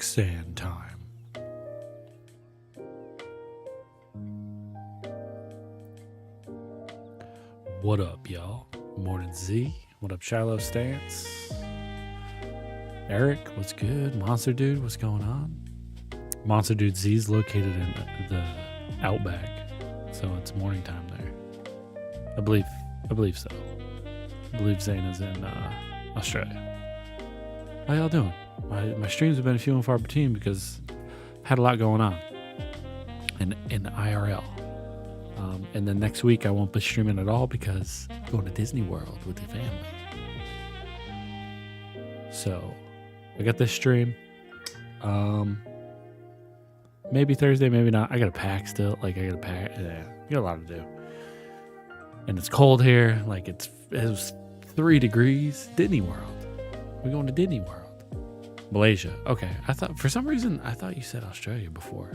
quicksand time. What up, y'all? Morning Z. What up, Shiloh Stance? Eric, what's good? Monster Dude, what's going on? Monster Dude Z is located in the Outback, so it's morning time there. I believe so. I believe Zane is in Australia. How y'all doing? My streams have been few and far between because I had a lot going on in IRL. And then next week I won't be streaming at all because I'm going to Disney World with the family. So I got this stream. Maybe Thursday, maybe not. I got to pack still. Yeah, I got a lot to do. And it's cold here. Like it was 3 degrees. Disney World. We're going to Disney World. Malaysia. Okay. For some reason, I thought you said Australia before.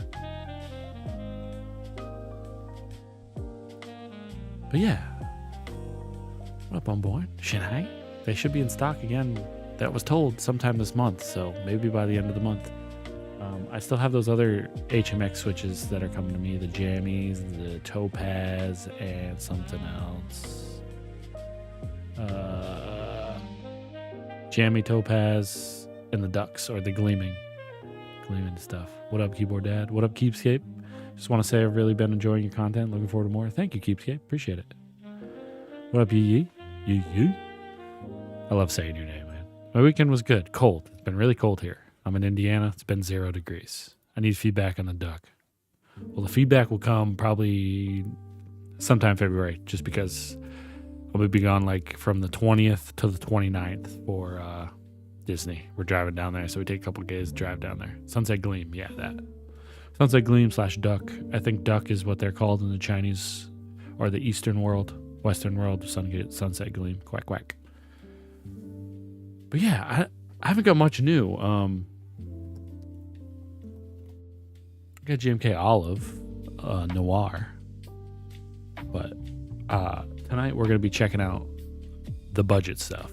But yeah. What up, homeboy? Shanghai? They should be in stock again. That was told sometime this month. So maybe by the end of the month. I still have those other HMX switches that are coming to me. The Jammies, the Topaz, and something else. Jammy, Topaz, and the Ducks, or the Gleaming stuff. What up, Keyboard Dad? What up, Keepscape? Just want to say I've really been enjoying your content. Looking forward to more. Thank you, Keepscape. Appreciate it. What up, Yee Yee? Yee? I love saying your name, man. My weekend was good. Cold. It's been really cold here. I'm in Indiana. It's been 0 degrees. I need feedback on the duck. Well, the feedback will come probably sometime February, just because I'll be gone like from the 20th to the 29th for Disney. We're driving down there, so we take a couple of days to drive down there. Sunset Gleam, yeah, that. Sunset Gleam / duck. I think duck is what they're called in the Chinese or the Eastern world, Western world. Sunset Gleam, quack quack. But yeah, I haven't got much new. I got GMK Olive, Noir. But tonight we're going to be checking out the budget stuff.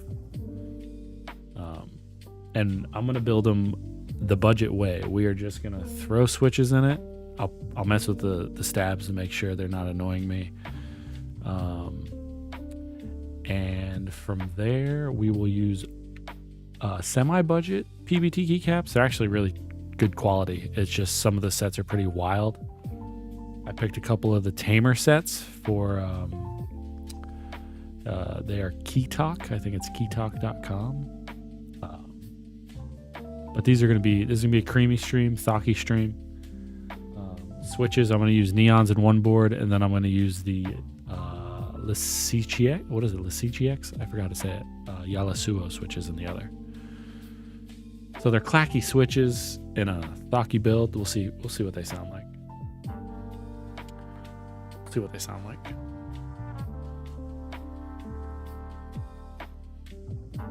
And I'm going to build them the budget way. We are just going to throw switches in it. I'll mess with the stabs to make sure they're not annoying me. And from there, we will use semi-budget PBT keycaps. They're actually really good quality. It's just some of the sets are pretty wild. I picked a couple of the tamer sets for they are Keytalk. I think it's keytalk.com. But this is gonna be a creamy stream, thocky stream. Switches, I'm gonna use neons in one board, and then I'm gonna use the Lisichiex. What is it? Lisichiex? I forgot how to say it. Yalasuo switches in the other. So they're clacky switches in a thocky build. We'll see what they sound like.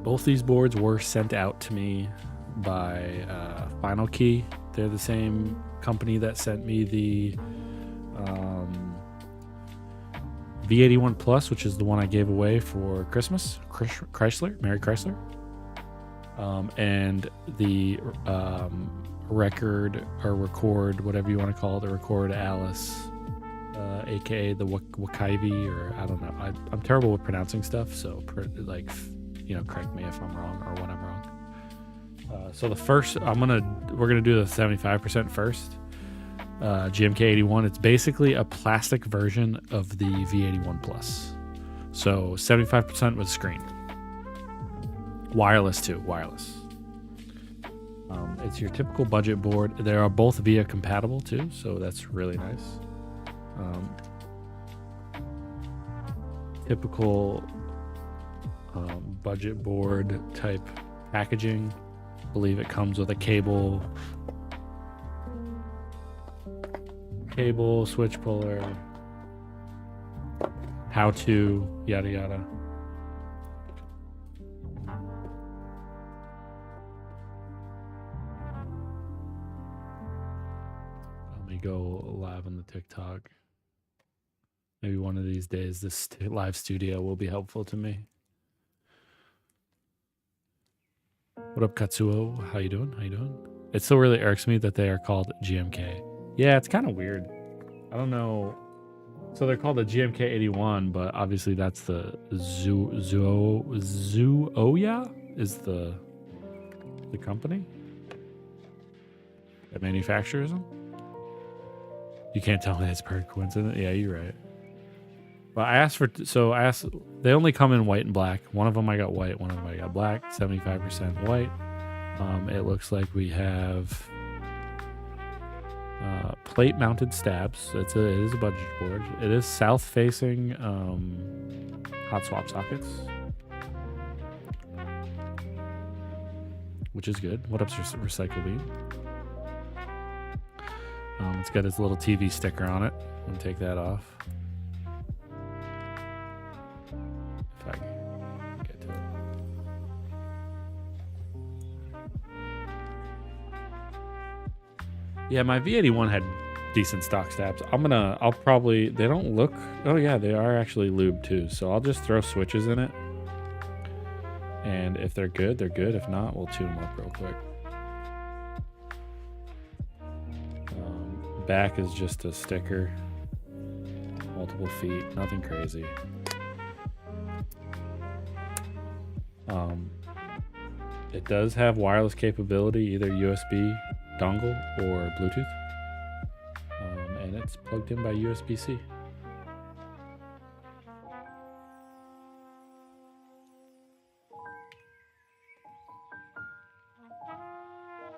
Both these boards were sent out to me by Final Key. They're the same company that sent me the V81 Plus, which is the one I gave away for Christmas. Merry Chrysler. And the record, whatever you want to call it, the Record Alice, aka the Wakaivi, or I don't know. I'm terrible with pronouncing stuff, so correct me if I'm wrong or when I'm wrong. So the first, we're gonna do the 75% first. GMK81. It's basically a plastic version of the V81 Plus. So 75% with screen. Wireless too. It's your typical budget board. They are both VIA compatible too, so that's really nice. Typical budget board type packaging. I believe it comes with a cable, switch puller, how to, yada yada. Let me go live on the TikTok. Maybe one of these days this live studio will be helpful to me. What up, Katsuo? How you doing? It still really irks me that they are called GMK. Yeah, it's kind of weird. I don't know. So they're called the GMK81, but obviously that's the Zuoya is the company that manufactures them. You can't tell me it's per coincidence. Yeah, you're right. Well, I asked, they only come in white and black. One of them I got white, one of them I got black, 75% white. It looks like we have plate mounted stabs. It is a budget board. It is south facing hot swap sockets, which is good. What up's recycle beam? It's got its little TV sticker on it. I'm gonna take that off. If I can get to it. Yeah, my V81 had decent stock stabs. I'll probably, they don't look, oh yeah, they are actually lubed too. So I'll just throw switches in it. And if they're good, they're good. If not, we'll tune them up real quick. Back is just a sticker. Multiple feet, nothing crazy. It does have wireless capability, either USB dongle or Bluetooth. And it's plugged in by USB-C.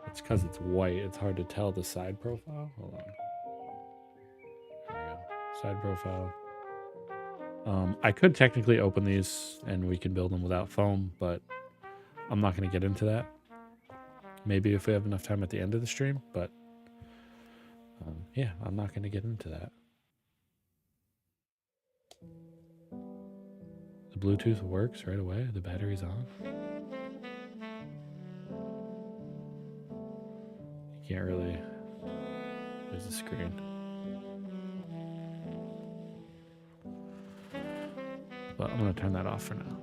It's because it's white. It's hard to tell the side profile. Hold on. There we go. Side profile. I could technically open these and we can build them without foam, but I'm not going to get into that. Maybe if we have enough time at the end of the stream, but yeah, I'm not going to get into that. The Bluetooth works right away. The battery's on. You can't really, there's a screen. But I'm going to turn that off for now.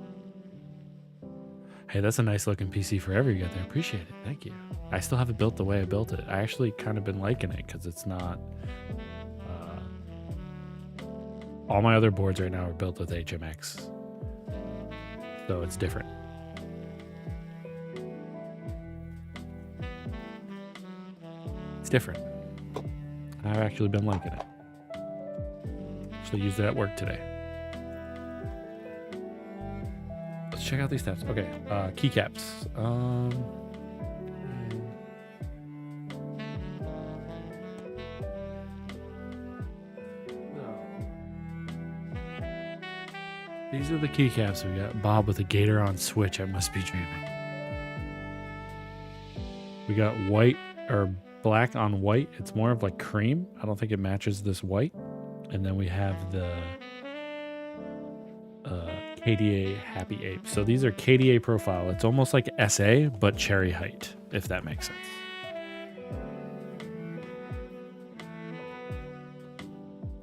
Hey, that's a nice looking PC forever you got there. Appreciate it. Thank you. I still have it built the way I built it. I actually kind of been liking it because it's not... all my other boards right now are built with HMX. So it's different. It's different. I've actually been liking it. Actually used it at work today. Let's check out these tabs. Okay, keycaps. These are the keycaps we got. Bob with a gator on switch. I must be dreaming. We got white or black on white. It's more of like cream. I don't think it matches this white. And then we have the KDA Happy Ape. So these are KDA profile. It's almost like SA, but cherry height, if that makes sense.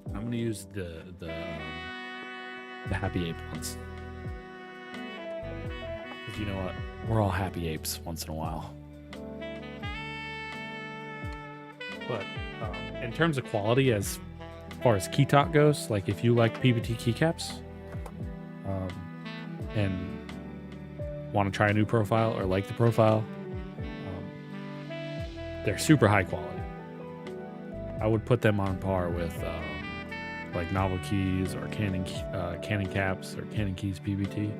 I'm going to use the Happy Ape ones. Because you know what? We're all happy apes once in a while. But in terms of quality, as far as key talk goes, like if you like PBT keycaps and want to try a new profile or like the profile, they're super high quality. I would put them on par with like Novel Keys or Canon Caps or Canon Keys PBT.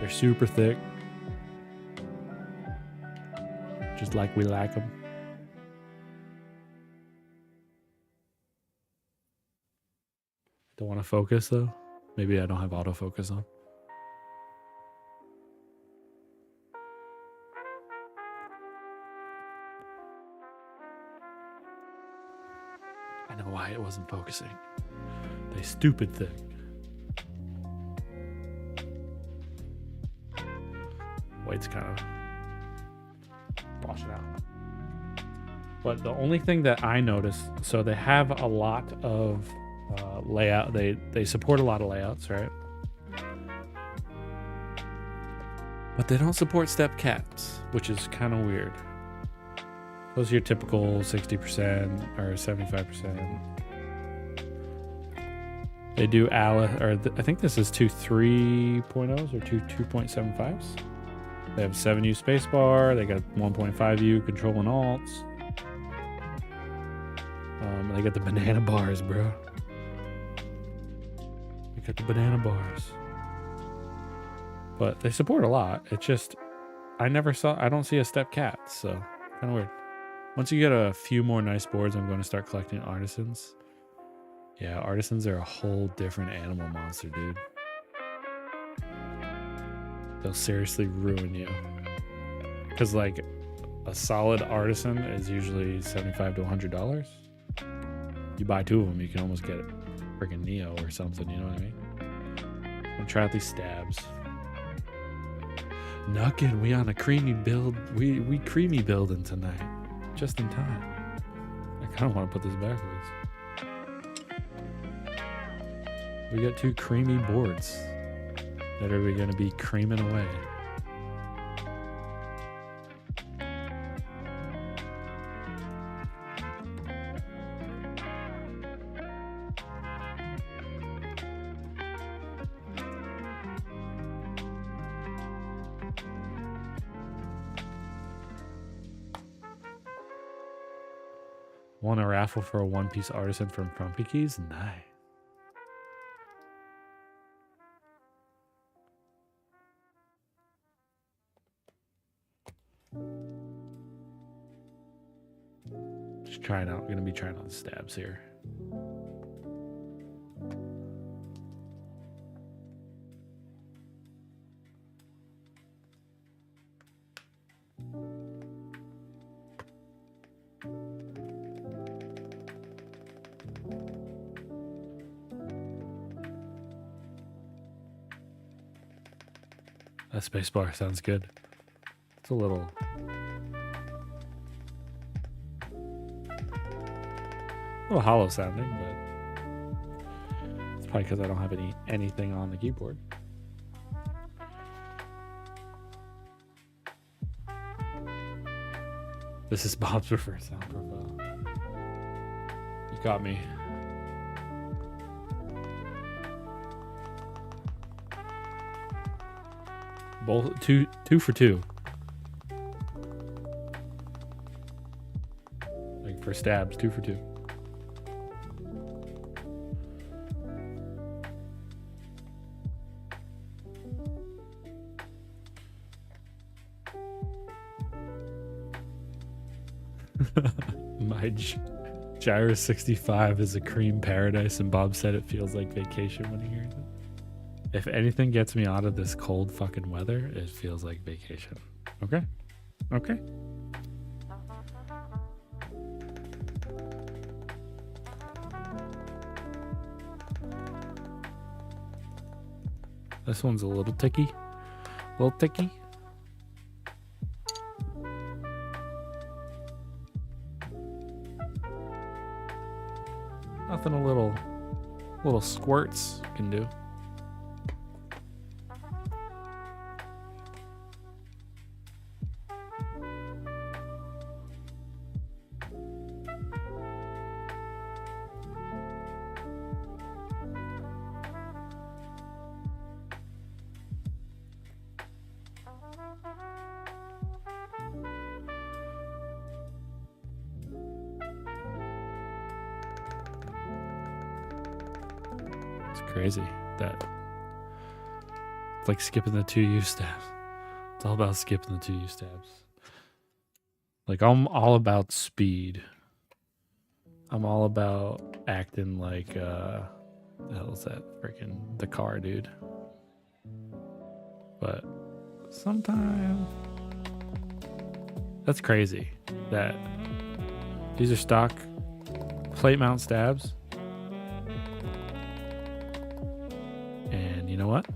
They're super thick, just like we like them. Don't want to focus though. Maybe I don't have autofocus on. I know why it wasn't focusing. They stupid thing. White's kind of wash it out. But the only thing that I noticed, so they have a lot of layout. They support a lot of layouts, right? But they don't support step caps, which is kind of weird. Those are your typical 60% or 75%. They do I think this is two 3.0s or two 2.75s. They have 7U spacebar. They got 1.5U control and alts. They got the banana bars, bro. They got the banana bars. But they support a lot. It's just, I don't see a step cat, so kind of weird. Once you get a few more nice boards, I'm going to start collecting artisans. Yeah, artisans are a whole different animal monster, dude. They'll seriously ruin you. Because, like, a solid artisan is usually $75 to $100. You buy 2 of them, you can almost get freaking Neo or something, you know what I mean? I'm gonna try out these stabs. Nuckin', we on a creamy build. We creamy building tonight. Just in time. I kind of want to put this backwards. We got 2 creamy boards that are going to be creaming away. Won a raffle for a 1-piece artisan from Frumpy Keys? Nice. Just trying out. I'm going to be trying out the stabs here. That spacebar sounds good. It's a little hollow sounding, but it's probably because I don't have anything on the keyboard. This is Bob's preferred sound profile. You got me. Both two for 2. Like for stabs, 2 for 2. My Gyro 65 is a cream paradise, and Bob said it feels like vacation when he hears it. If anything gets me out of this cold fucking weather, it feels like vacation. Okay? Okay. This one's a little ticky. Nothing a little squirts can do. Crazy that it's like skipping the 2U stabs. It's all about skipping the 2U stabs. Like, I'm all about speed. I'm all about acting like the hell's that freaking the car dude. But sometimes that's crazy that these are stock plate mount stabs. And you know what?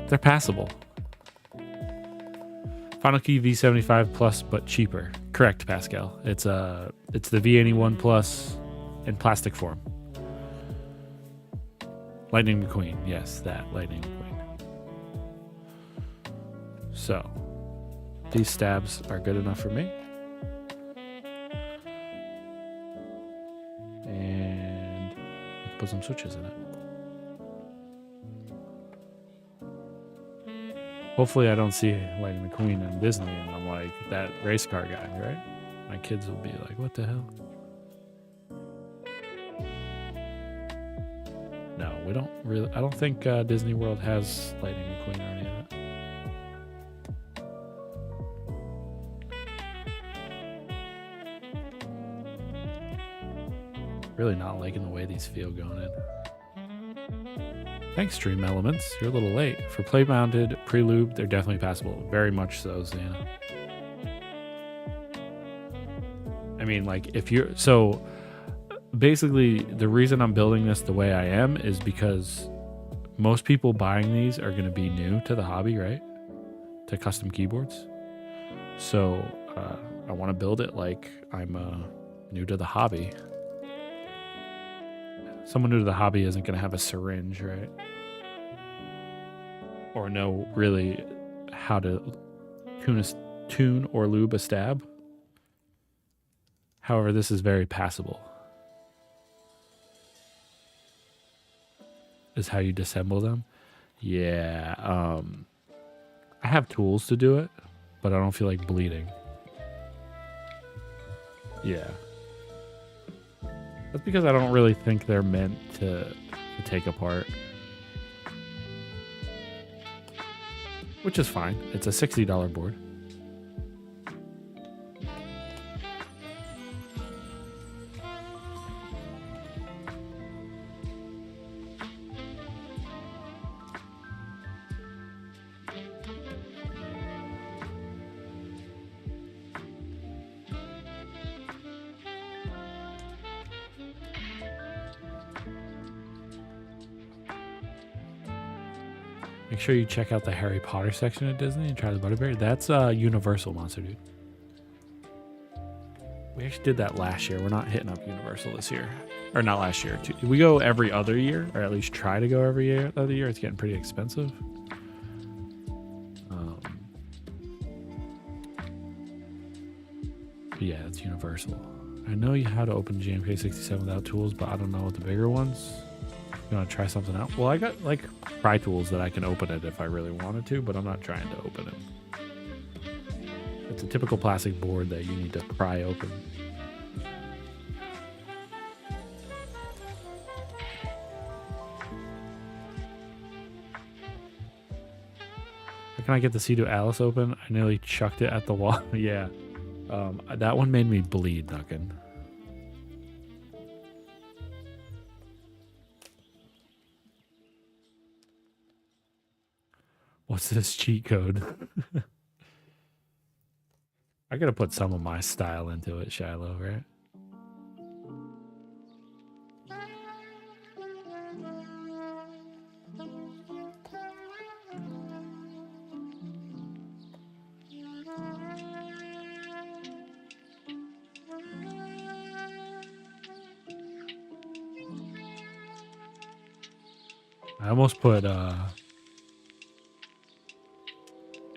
They're passable. Final Key V75 Plus, but cheaper. Correct, Pascal. It's the V81 Plus in plastic form. Lightning McQueen. Yes, that Lightning McQueen. So these stabs are good enough for me. And let's put some switches in it. Hopefully I don't see Lightning McQueen in Disney and I'm like that race car guy, right? My kids will be like, what the hell? No, we don't really. I don't think Disney World has Lightning McQueen or any of that. Really not liking the way these feel going in. Thanks, Stream Elements. You're a little late. For play-mounted, pre-lube, they're definitely passable. Very much so, Xana. I mean, like, if you're... So, basically, the reason I'm building this the way I am is because most people buying these are going to be new to the hobby, right? To custom keyboards. So, I want to build it like I'm new to the hobby. Someone new to the hobby isn't going to have a syringe, right? Or know really how to tune or lube a stab. However, this is very passable. Is how you disassemble them. Yeah. I have tools to do it, but I don't feel like bleeding. Yeah. That's because I don't really think they're meant to take apart. Which is fine. It's a $60 board. Make sure you check out the Harry Potter section at Disney and try the Butterberry. That's Universal Monster, dude. We actually did that last year. We're not hitting up Universal this year. Or not last year. We go every other year, or at least try to go every other year. It's getting pretty expensive. But yeah, it's Universal. I know how to open GMK87 without tools, but I don't know what the bigger ones. You want to try something out? Well, I got like pry tools that I can open it if I really wanted to, but I'm not trying to open it. It's a typical plastic board that you need to pry open. How can I get the C to Alice open? I nearly chucked it at the wall. Yeah. That one made me bleed, Nuckin. What's this cheat code? I gotta put some of my style into it, Shiloh, right? I almost put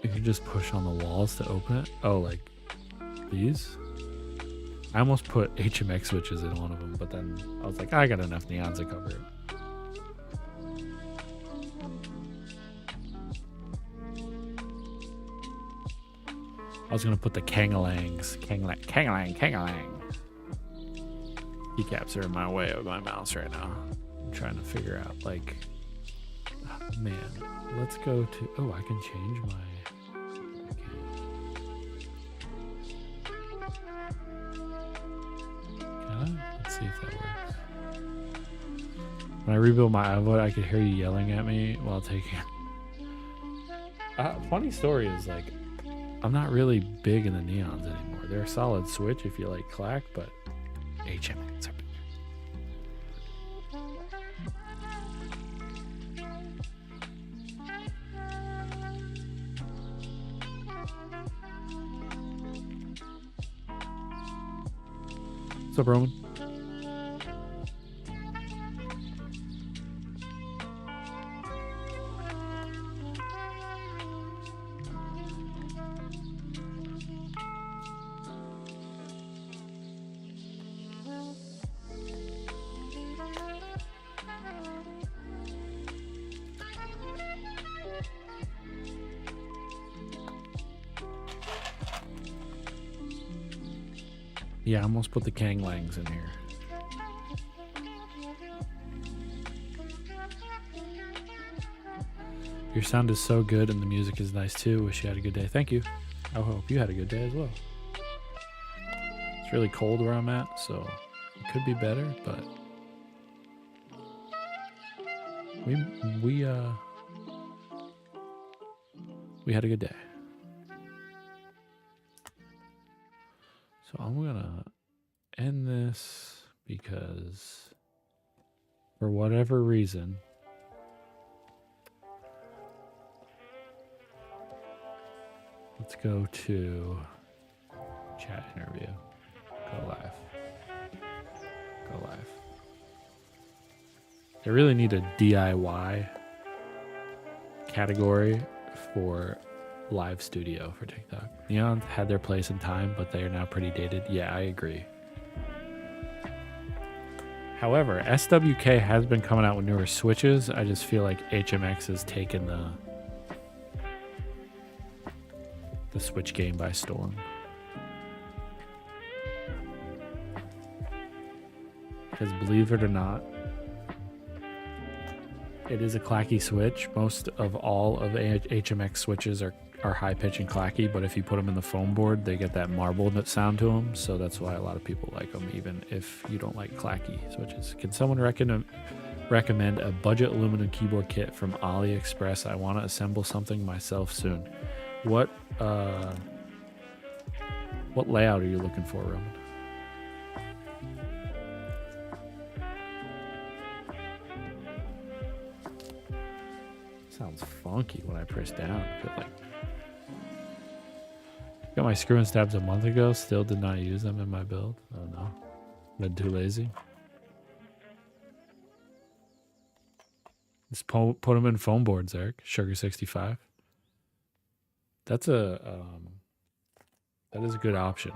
you can just push on the walls to open it. Oh, like these? I almost put HMX switches in one of them, but then I was like, I got enough neons to cover it. I was gonna put the Kangalangs. Kangalang. Keycaps are in my way of my mouse right now. I'm trying to figure out, like, oh, man, let's go to, oh, I can change my, let's see if that works. When I rebuild my iVoid, I could hear you yelling at me while taking funny story is, like, I'm not really big in the neons anymore. They're a solid switch if you like clack, but HMX are bigger. What's up, Roman? Yeah, I almost put the Kang Langs in here. Your sound is so good and the music is nice too. Wish you had a good day. Thank you. I hope you had a good day as well. It's really cold where I'm at, so it could be better, but we had a good day. So I'm gonna end this because for whatever reason, let's go to chat interview. Go live. Go live. They really need a DIY category for live studio for TikTok. Neon had their place in time, but they are now pretty dated. Yeah, I agree. However, SWK has been coming out with newer switches. I just feel like HMX has taken the switch game by storm. Because believe it or not, it is a clacky switch. Most of all of HMX switches are high pitch and clacky, but if you put them in the foam board, they get that marble sound to them. So that's why a lot of people like them, even if you don't like clacky switches. Can someone recommend a budget aluminum keyboard kit from AliExpress? I want to assemble something myself soon. What layout are you looking for, Roman? Sounds funky when I press down. Got my screw and stabs a month ago. Still did not use them in my build. Oh no, been too lazy. Just put them in foam boards, Eric. Sugar 65. That is a good option.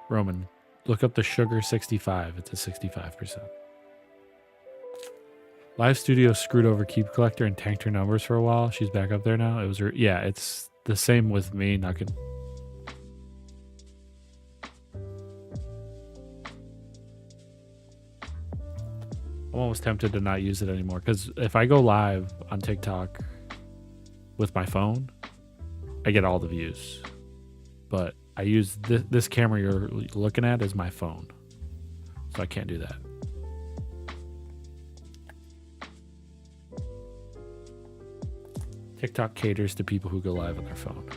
Roman, look up the Sugar 65. It's a 65%. Live Studio screwed over Keep Collector and tanked her numbers for a while. She's back up there now. Yeah, it's the same with me. Not good. I'm almost tempted to not use it anymore because if I go live on TikTok with my phone, I get all the views. But I use this camera you're looking at is my phone, so I can't do that. TikTok caters to people who go live on their phone.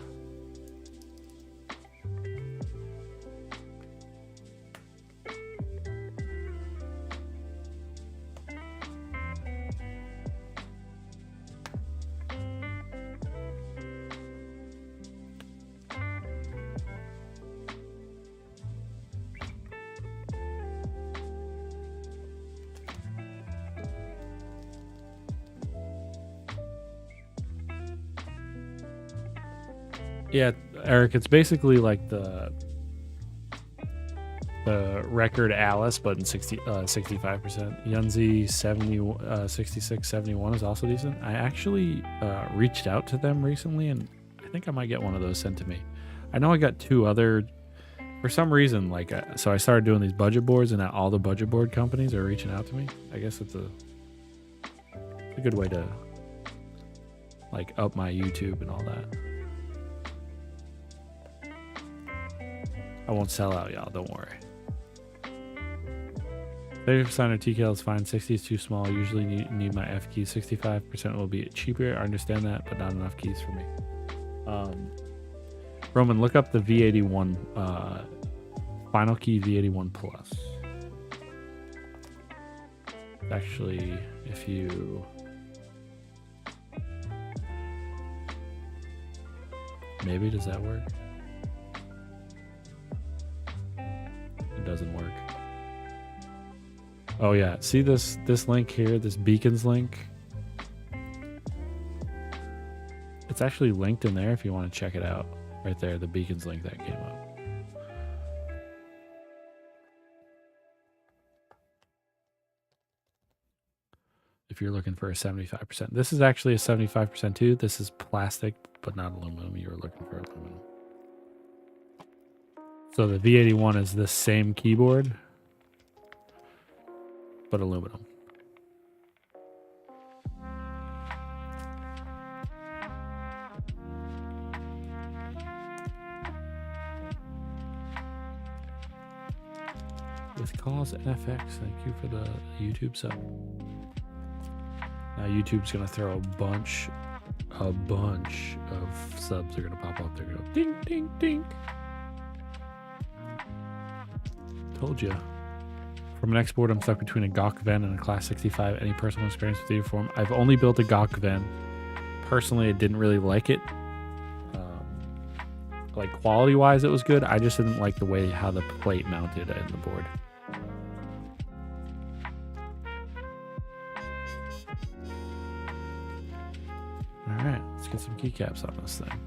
Yeah, Eric, it's basically like the record Alice, but in 65%. Yunzi 6671 is also decent. I actually reached out to them recently, and I think I might get one of those sent to me. I know I got two other, for some reason, so I started doing these budget boards, and all the budget board companies are reaching out to me. I guess it's a good way to up my YouTube and all that. I won't sell out, y'all. Don't worry. 30% of TKL is fine. 60 is too small. Usually need my F keys. 65% will be cheaper. I understand that, but not enough keys for me. Roman, look up the V81 Final Key V81 Plus. Actually, if you maybe does that work? It doesn't work. Oh yeah, see this link here, this beacons link? It's actually linked in there if you want to check it out. Right there, the beacons link that came up. If you're looking for a 75%. This is actually a 75% too. This is plastic, but not aluminum. You were looking for aluminum. So the V81 is the same keyboard, but aluminum. With cause NFX, thank you for the YouTube sub. Now YouTube's gonna throw a bunch of subs are gonna pop up. They're gonna go ding, ding, ding. Told you. From an export, I'm stuck between a Gawk Ven and a Class 65. Any personal experience with the uniform? I've only built a Gawk Ven. Personally, I didn't really like it. Like quality-wise, it was good. I just didn't like the way how the plate mounted in the board. All right, let's get some keycaps on this thing.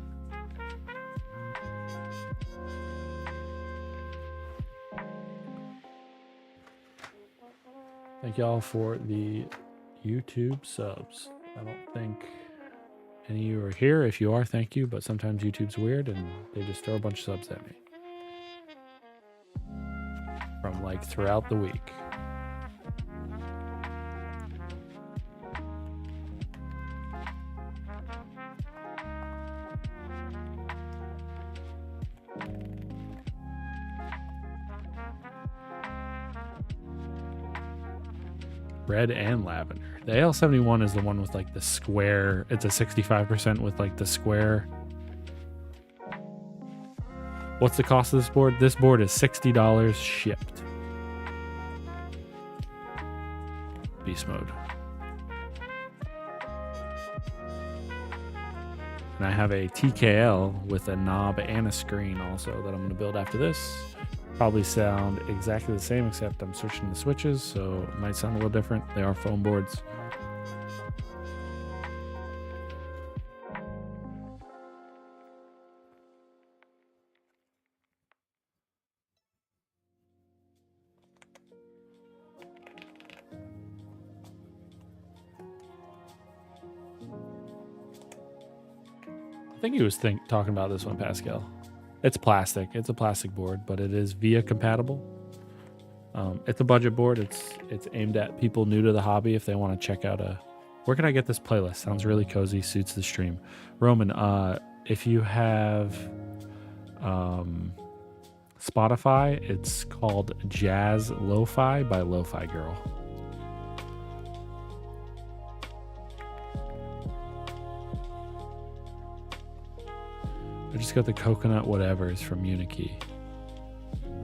Thank y'all for the YouTube subs. I don't think any of you are here. If you are, thank you. But sometimes YouTube's weird and they just throw a bunch of subs at me. From like throughout the week. Red and lavender. The AL71 is the one with like the square. It's a 65% with like the square. What's the cost of this board? This board is $60 shipped. Beast mode. And I have a TKL with a knob and a screen also that I'm going to build after this. Probably sound exactly the same, except I'm switching the switches, so it might sound a little different. They are foam boards. I think he was talking about this one, Pascal. It's plastic. It's a plastic board, but it is VIA compatible. It's a budget board. It's aimed at people new to the hobby if they want to check out where can I get this playlist? Sounds really cozy, suits the stream. Roman, if you have Spotify, it's called Jazz Lo-Fi by Lo-Fi Girl. I just got the coconut whatevers from Unikey.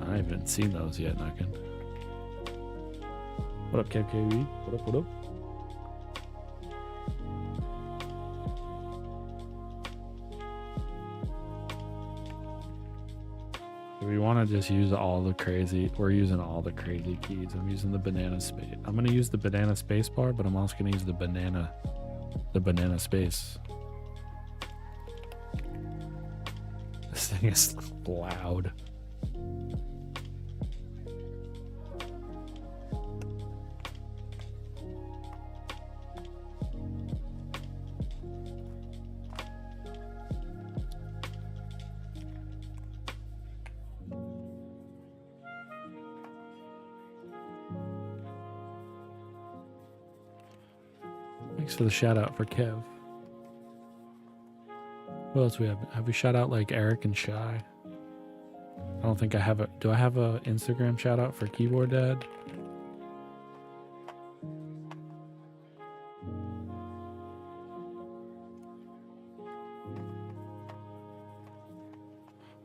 I haven't seen those yet, Knockin'. What up, KKV? What up, what up? Do we want to just use all the crazy? We're using all the crazy keys. I'm using the banana space. I'm going to use the banana space bar, but I'm also going to use the banana space. This thing is loud. Thanks for the shout out for Kev. What else we have? Have we shout out like Eric and Shy? I don't think I have a. Do I have a Instagram shout out for Keyboard Dad?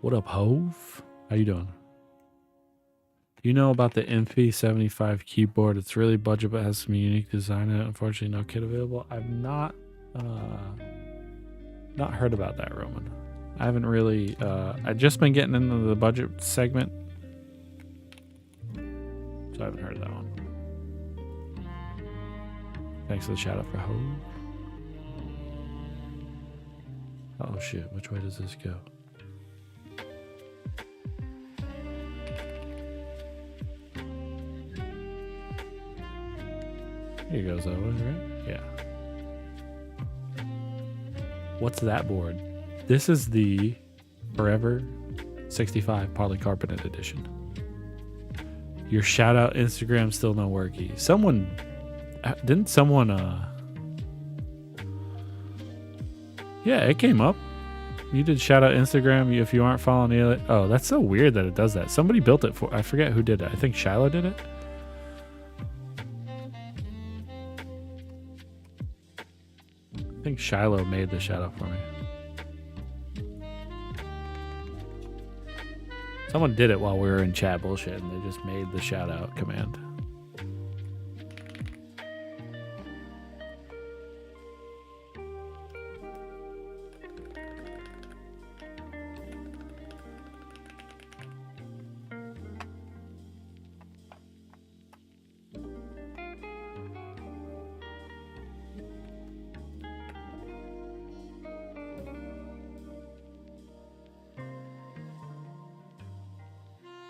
What up, Hove? How you doing? You know about the MP75 keyboard? It's really budget but has some unique design in it. Unfortunately, no kit available. I've not heard about that, Roman. I haven't really I've just been getting into the budget segment, so I haven't heard of that one. Thanks for the shout out for Ho. Oh shit, which way does this go? Here goes that one, right? Yeah. What's that board? This is the Forever 65 polycarbonate edition. Your shout out Instagram still no worky. Someone yeah, it came up. You did shout out Instagram if you aren't following it. Oh, that's so weird that it does that. Somebody built it for, I forget who did it. I think Shiloh did it. I think Shiloh made the shout out for me. Someone did it while we were in chat bullshit and they just made the shout out command.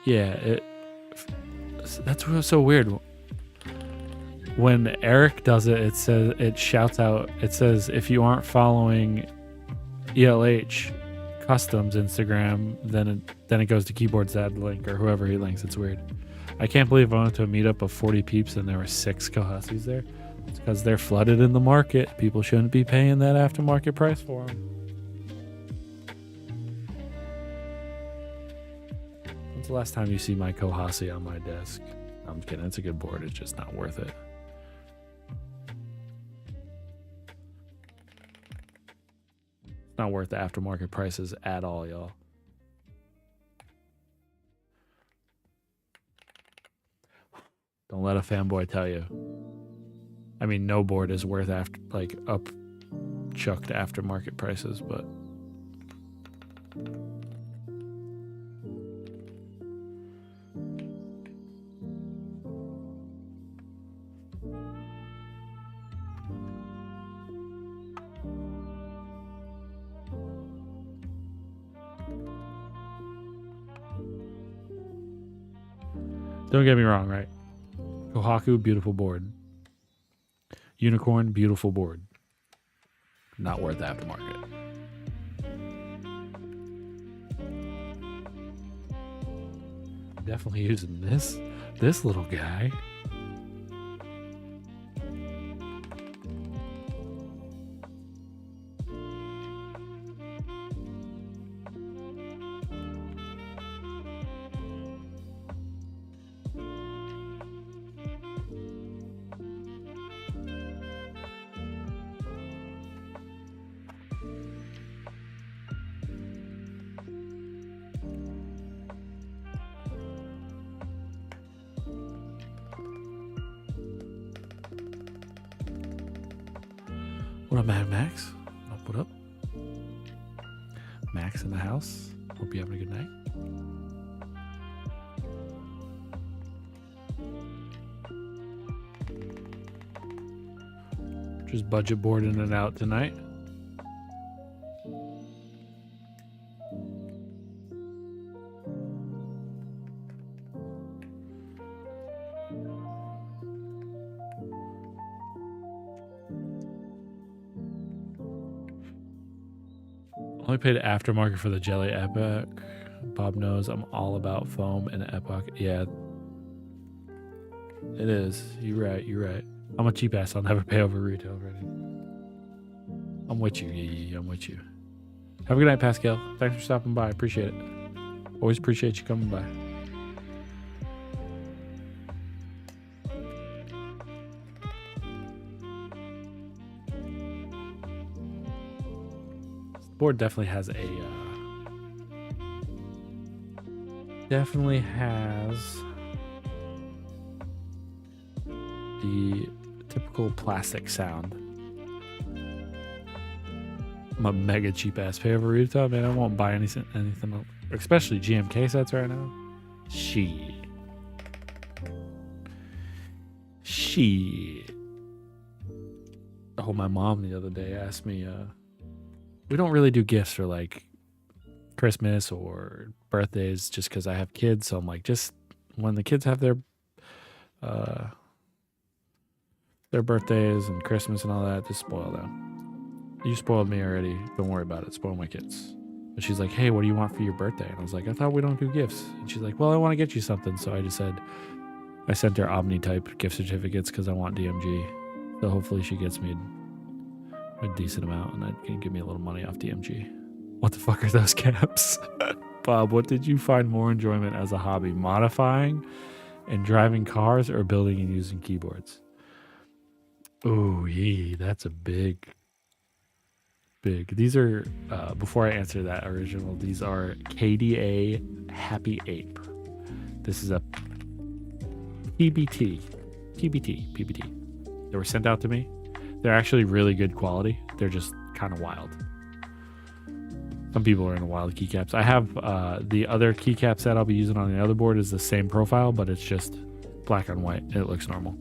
Yeah, that's what's so weird. When Eric does it, it says, it shouts out, it says, if you aren't following ELH Customs Instagram, then it goes to Keyboards Dad link or whoever he links. It's weird. I can't believe I went to a meetup of 40 peeps and there were 6 Kohasi's there. It's because they're flooded in the market. People shouldn't be paying that aftermarket price for them. When's the last time you see my Kohasi on my desk? I'm kidding. It's a good board. It's just not worth it. It's not worth the aftermarket prices at all, y'all. Don't let a fanboy tell you. I mean, no board is worth up chucked aftermarket prices, but don't get me wrong, right? Kohaku, beautiful board. Unicorn, beautiful board. Not worth aftermarket. Definitely using this little guy. What up, Mad Max? What up? Max in the house. Hope you're having a good night. Just budget board in and out tonight. Only paid aftermarket for the Jelly Epoch. Bob knows I'm all about foam and Epoch. Yeah, it is. You're right. You're right. I'm a cheap ass. I'll never pay over retail already. I'm with you. Yeah, I'm with you. Have a good night, Pascal. Thanks for stopping by. Appreciate it. Always appreciate you coming by. Board definitely has the typical plastic sound. I'm a mega cheap ass pay over retail, man. I won't buy anything especially GMK sets right now. Shit. Oh, my mom the other day asked me, we don't really do gifts for like Christmas or birthdays just because I have kids. So I'm like, just when the kids have their birthdays and Christmas and all that, just spoil them. You spoiled me already. Don't worry about it. Spoil my kids. But she's like, hey, what do you want for your birthday? And I was like, I thought we don't do gifts. And she's like, well, I want to get you something. So I just said, I sent her Omni-type gift certificates because I want DMG. So hopefully she gets me a decent amount and that can give me a little money off DMG. What the fuck are those caps? Bob, what did you find more enjoyment as a hobby? Modifying and driving cars or building and using keyboards? Oh, yeah, that's a big. These are, before I answer that original, these are KDA Happy Ape. This is a PBT. They were sent out to me. They're actually really good quality. They're just kind of wild. Some people are into wild keycaps. I have the other keycap set I'll be using on the other board is the same profile, but it's just black on white. It looks normal.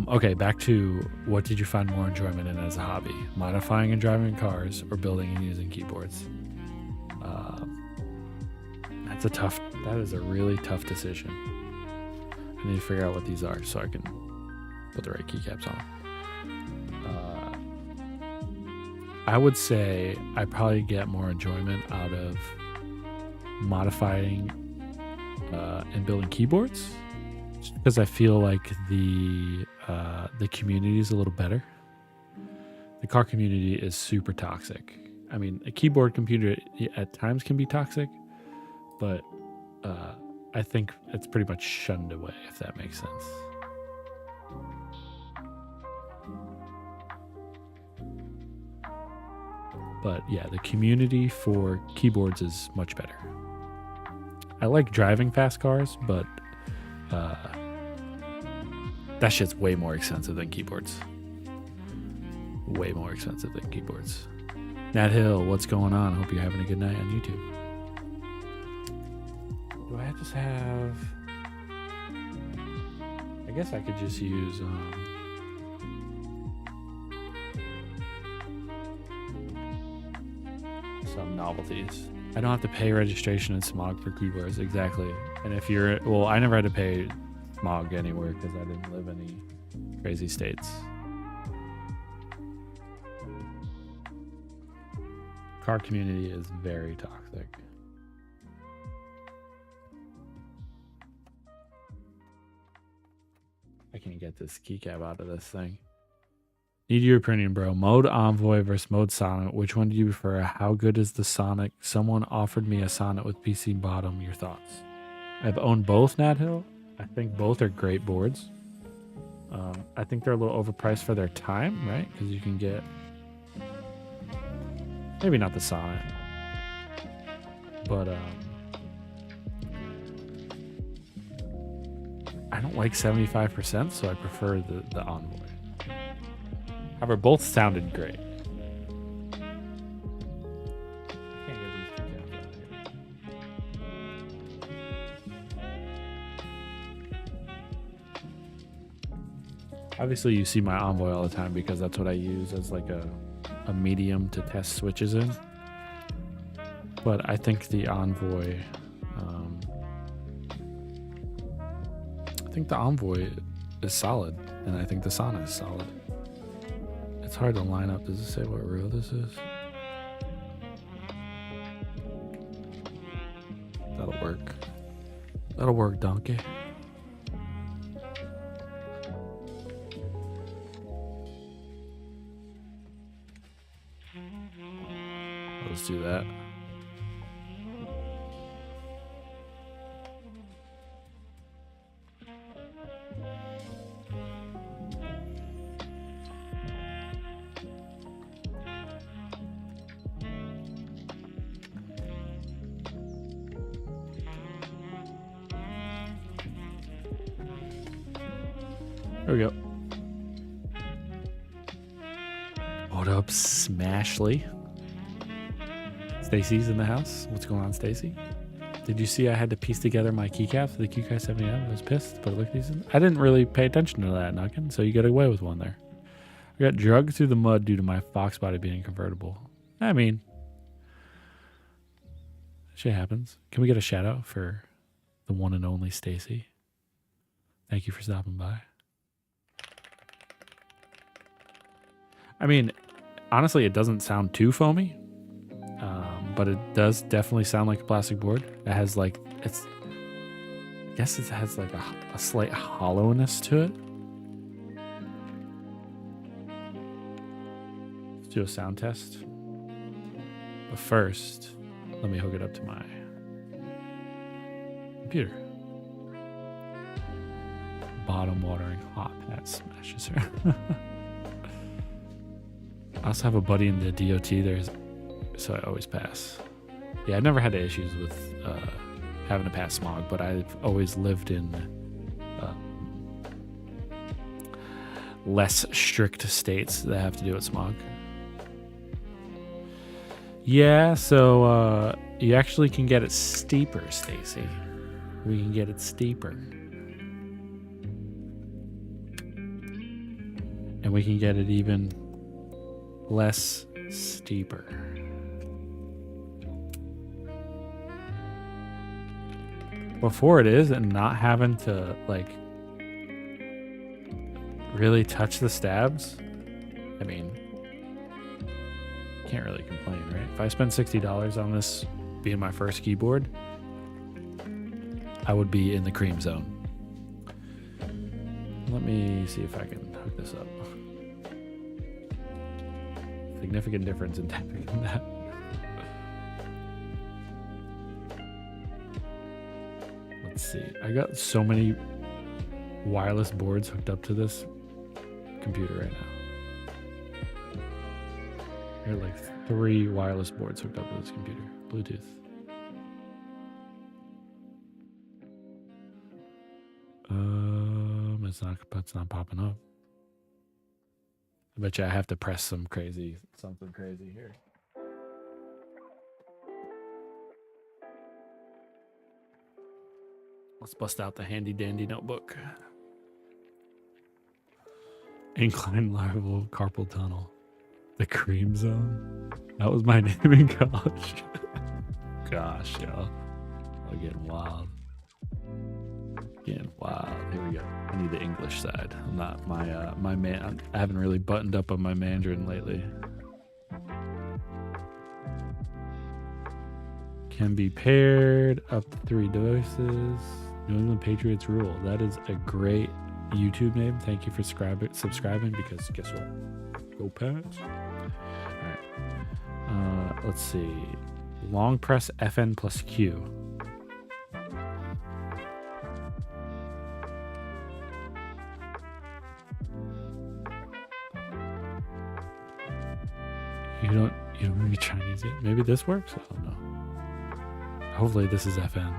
Okay, back to what did you find more enjoyment in as a hobby? Modifying and driving cars or building and using keyboards? That is a really tough decision. I need to figure out what these are so I can put the right keycaps on. I would say I probably get more enjoyment out of modifying and building keyboards. Because I feel like the community is a little better. The car community is super toxic. I mean, a keyboard computer at times can be toxic, but I think it's pretty much shunned away, if that makes sense. But yeah, the community for keyboards is much better. I like driving fast cars, but that shit's way more expensive than keyboards. Way more expensive than keyboards. Nat Hill, what's going on? Hope you're having a good night on YouTube. Do I just have... I guess I could just use... some novelties. I don't have to pay registration and smog for keyboards. Exactly. And if you're... Well, I never had to pay smog anywhere because I didn't live any crazy states. Car community is very toxic. I can't get this keycap out of this thing. Need your opinion, bro. Mode Envoy versus Mode Sonnet. Which one do you prefer? How good is the Sonic? Someone offered me a Sonnet with PC bottom. Your thoughts? I've owned both, Nat Hill. I think both are great boards. I think they're a little overpriced for their time, right? Because you can get... Maybe not the Sonnet. But I don't like 75%, so I prefer the Envoy. However, both sounded great. Obviously, you see my Envoy all the time because that's what I use as like a medium to test switches in. But I think the Envoy, is solid, and I think the Sonnet is solid. It's hard to line up. Does it say what row this is? That'll work. That'll work, donkey. Let's do that. There we go. What up, Smashly? Stacy's in the house. What's going on, Stacy? Did you see I had to piece together my keycaps for the GMK87? I was pissed, but it looked decent. I didn't really pay attention to that, Nuckin, so you got away with one there. I got drugged through the mud due to my Fox body being convertible. I mean, shit happens. Can we get a shout out for the one and only Stacy? Thank you for stopping by. I mean, honestly, it doesn't sound too foamy, but it does definitely sound like a plastic board. It has like, I guess it has like a slight hollowness to it. Let's do a sound test. But first, let me hook it up to my computer. Bottom watering hot. That smashes her. I also have a buddy in the DOT there, so I always pass. Yeah, I've never had issues with having to pass smog, but I've always lived in less strict states that have to do with smog. Yeah, so you actually can get it steeper, Stacy. We can get it steeper. And we can get it even less steeper. Before it is, and not having to like really touch the stabs, I mean, can't really complain, right? If I spend $60 on this being my first keyboard, I would be in the cream zone. Let me see if I can hook this up. Significant difference in tapping in that. Let's see. I got so many wireless boards hooked up to this computer right now. I got like 3 wireless boards hooked up to this computer. Bluetooth. It's not popping up. I bet you I have to press something crazy here. Let's bust out the handy dandy notebook. Incline level carpal tunnel. The cream zone. That was my name in college. Gosh, y'all. I'm getting wild. Getting wild. Here we go. I need the English side. I'm not my man. I haven't really buttoned up on my Mandarin lately. Can be paired up to 3 devices. New England Patriots rule. That is a great YouTube name. Thank you for subscribing because guess what? Go Pats. All right. Let's see. Long press FN plus Q. You don't maybe Chinese it. Maybe this works? I don't know. Hopefully this is FN.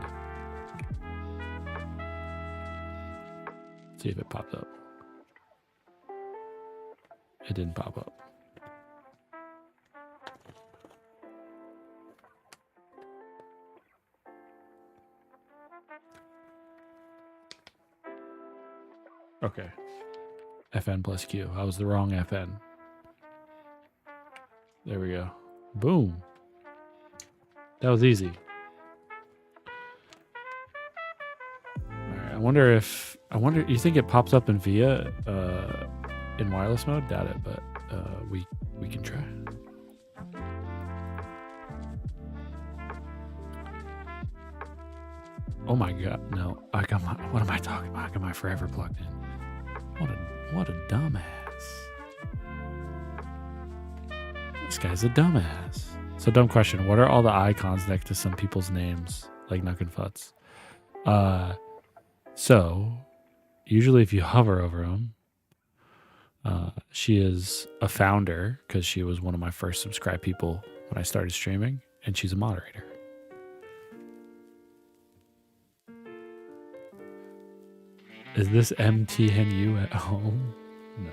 See if it popped up. It didn't pop up. Okay. FN plus Q. I was the wrong FN. There we go. Boom. That was easy. Alright, I wonder, you think it pops up in VIA in wireless mode? Doubt it, but we can try. Oh my god, no. What am I talking about? I got my forever plugged in. What a dumbass. This guy's a dumbass. So dumb question. What are all the icons next to some people's names? Like Nuck and Futz. So usually if you hover over them, she is a founder because she was one of my first subscribed people when I started streaming, and she's a moderator. Is this MTNU at home? No.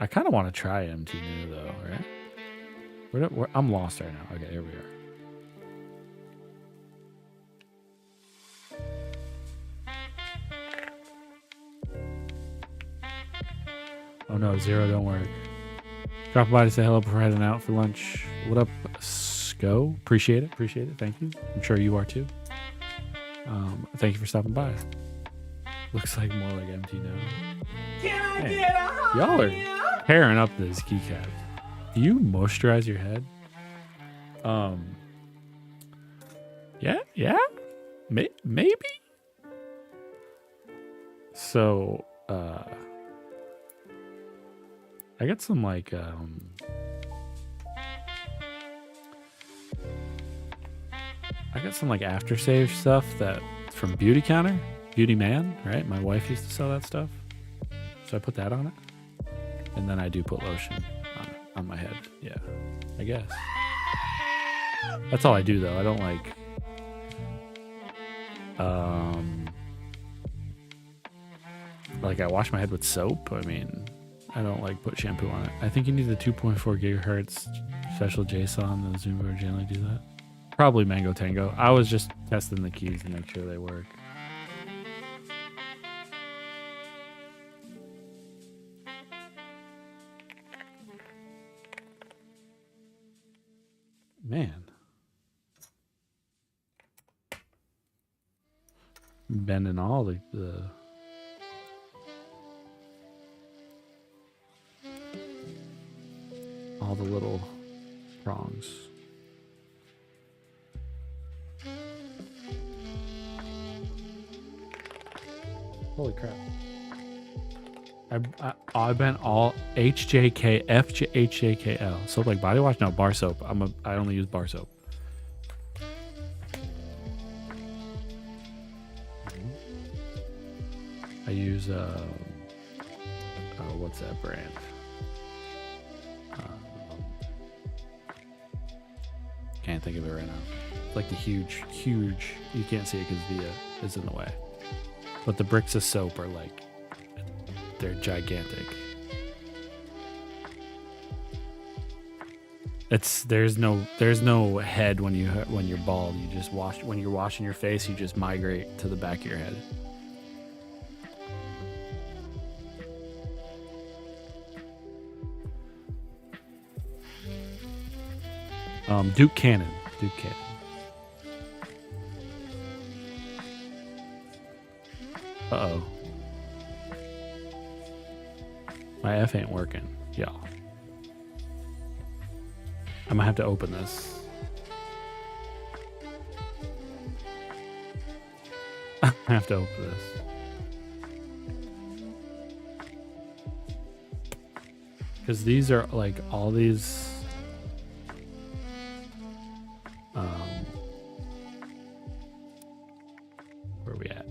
I kind of want to try MTNU though, right? I'm lost right now. Okay, here we are. Oh no, Zero don't work. Drop by to say hello before heading out for lunch. What up, Sko? Appreciate it. Thank you. I'm sure you are too. Thank you for stopping by. Looks like more like MT now. Can I get a Y'all are tearing up these keycaps. Do you moisturize your head? Yeah, maybe. So, I got some like, aftershave stuff that from Beauty Counter, Beauty Man, right? My wife used to sell that stuff, so I put that on it, and then I do put lotion on my head. Yeah, I guess that's all I do though. I don't like I wash my head with soap. I mean, I don't like put shampoo on it. I think you need the 2.4 gigahertz special JSON. The Zoom would generally do that. Probably Mango Tango. I was just testing the keys to make sure they work. Man. Bending all the little prongs. Holy crap. I bent all HJK, HJKL. Soap like body wash? No, bar soap. I only use bar soap. I use what's that brand? Can't think of it right now. It's like the huge, you can't see it because Via is in the way. But the bricks of soap are like, they're gigantic. There's no head when you're bald. You just wash, when you're washing your face, you just migrate to the back of your head. Duke Cannon. Uh-oh. My F ain't working, y'all. I'm gonna have to open this. I have to open this. Because these are like all these... where are we at?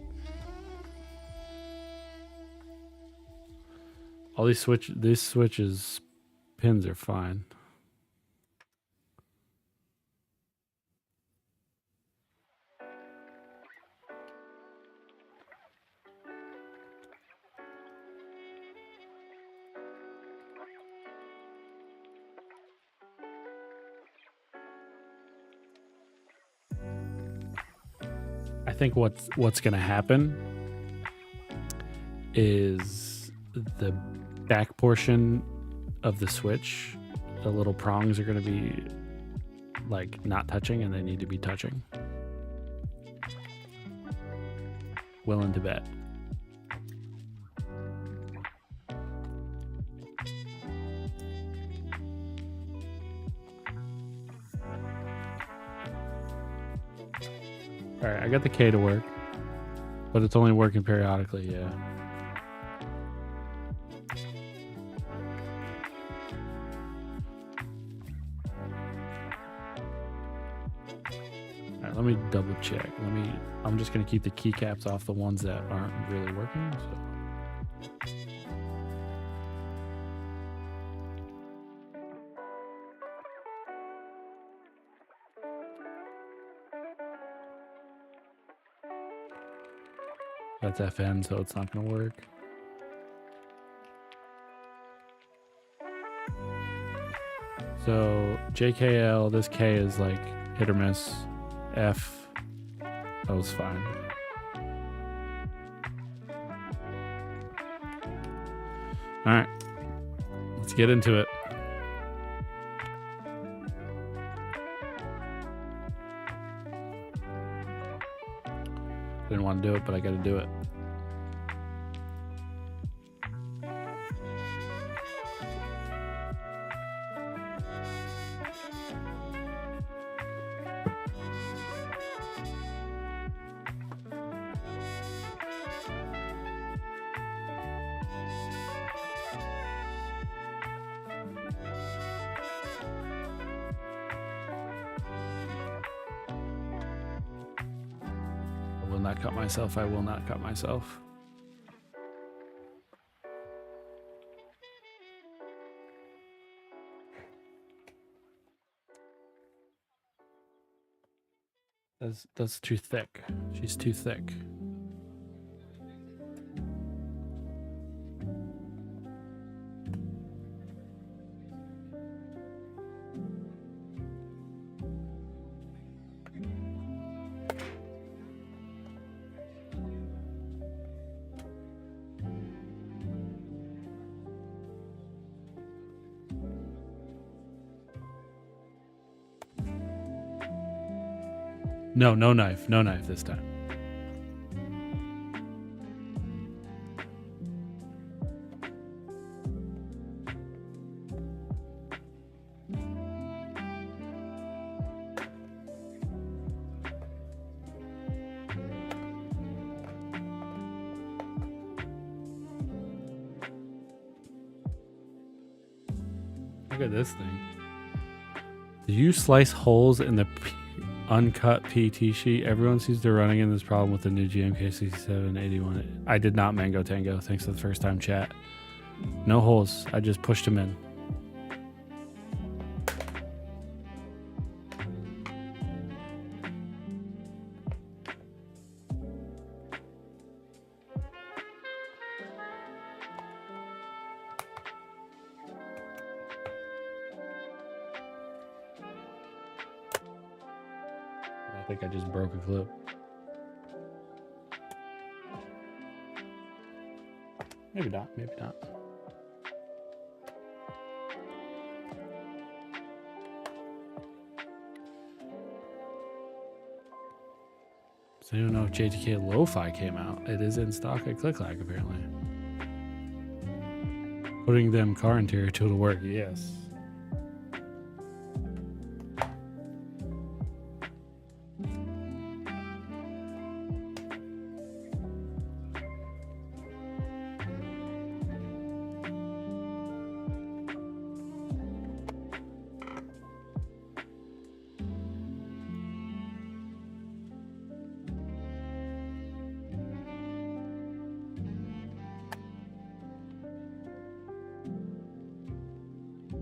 All these switches pins are fine. I think what's going to happen is the back portion of the switch, the little prongs are going to be like not touching, and they need to be touching. Willing to bet. All right, I got the K to work, but it's only working periodically, yeah. All right, let me double check. I'm just gonna keep the keycaps off the ones that aren't really working, so. That's FN, so it's not going to work. So JKL, this K is like hit or miss. F, that was fine. All right, let's get into it. Didn't want to do it, but I got to do it. will not cut myself. I will not cut myself. That's too thick. She's too thick. No, no knife. No knife this time. Look at this thing. Do you slice holes in the uncut PET sheet? Everyone seems to be running into this problem with the new GMK87 81. I did not Mango Tango. Thanks for the first time, chat. No holes. I just pushed them in. I think I just broke a clip. Maybe not, maybe not. So I don't know if JTK Lo-Fi came out. It is in stock at ClickLack apparently. Putting them car interior tool to work, yes.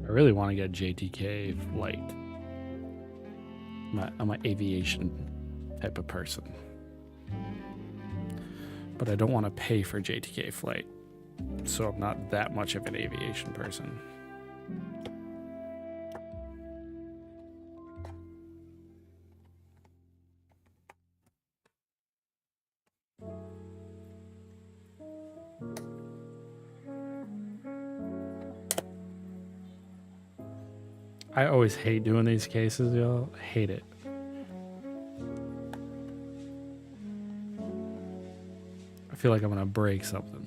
I really want to get JTK Flight. I'm an aviation type of person. But I don't want to pay for JTK Flight. So I'm not that much of an aviation person. I always hate doing these cases, y'all. Hate it. I feel like I'm gonna break something.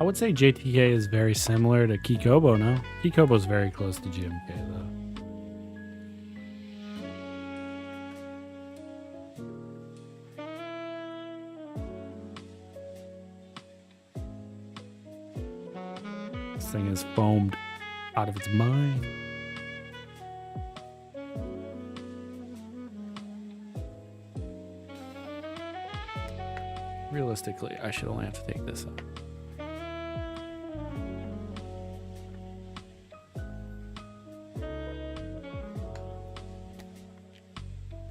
I would say JTK is very similar to Kikobo, no? Kikobo's very close to GMK, though. This thing is foamed out of its mind. Realistically, I should only have to take this up.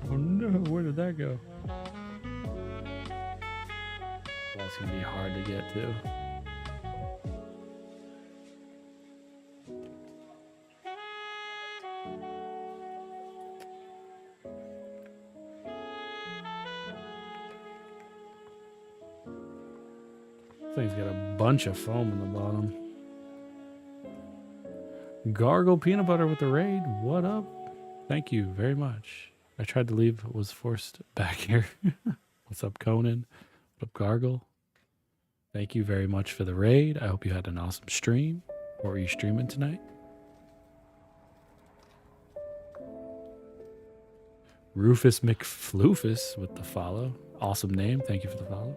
Oh no, where did that go? That's gonna be hard to get to. This thing's got a bunch of foam in the bottom. Gargle Peanut Butter with the raid. What up? Thank you very much. I tried to leave, was forced back here. What's up, Conan? What up, Gargle? Thank you very much for the raid. I hope you had an awesome stream. What were you streaming tonight? Rufus McFloofus with the follow. Awesome name. Thank you for the follow.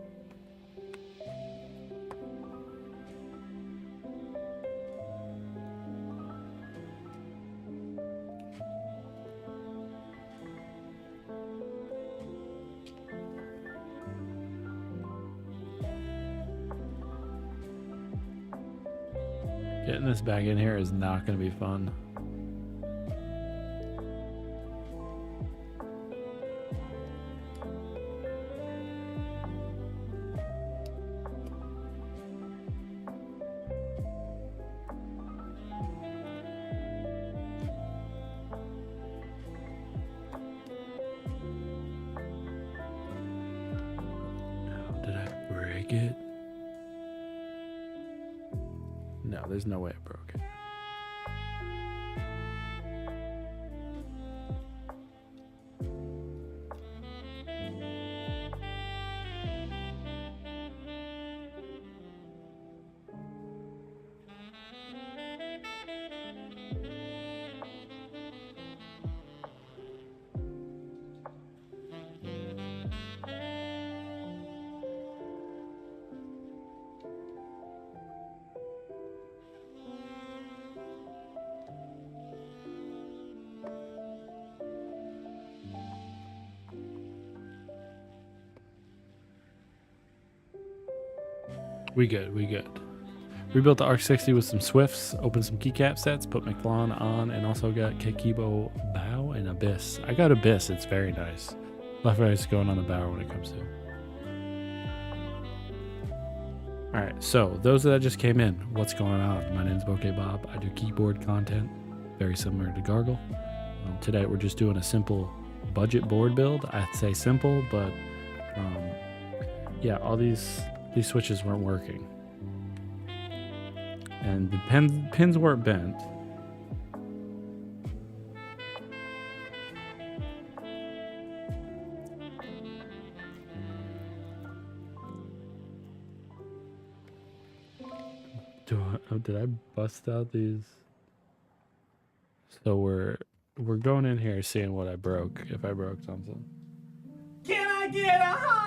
Getting this back in here is not going to be fun. Did I break it? No, there's no way I broke it. We good, we good. Rebuilt the Arc 60 with some Swifts, opened some keycap sets, put McFlon on, and also got Kekibo Bow and Abyss. I got Abyss, it's very nice. Left right's going on the bow when it comes to. Alright, so those that just came in, what's going on? My name's Bokeh Bob. I do keyboard content, very similar to Gargle. Today we're just doing a simple budget board build. I'd say simple, but yeah, all these switches weren't working. And the pins weren't bent. Did I bust out these? So we're going in here seeing what I broke, if I broke something. Can I get a higher?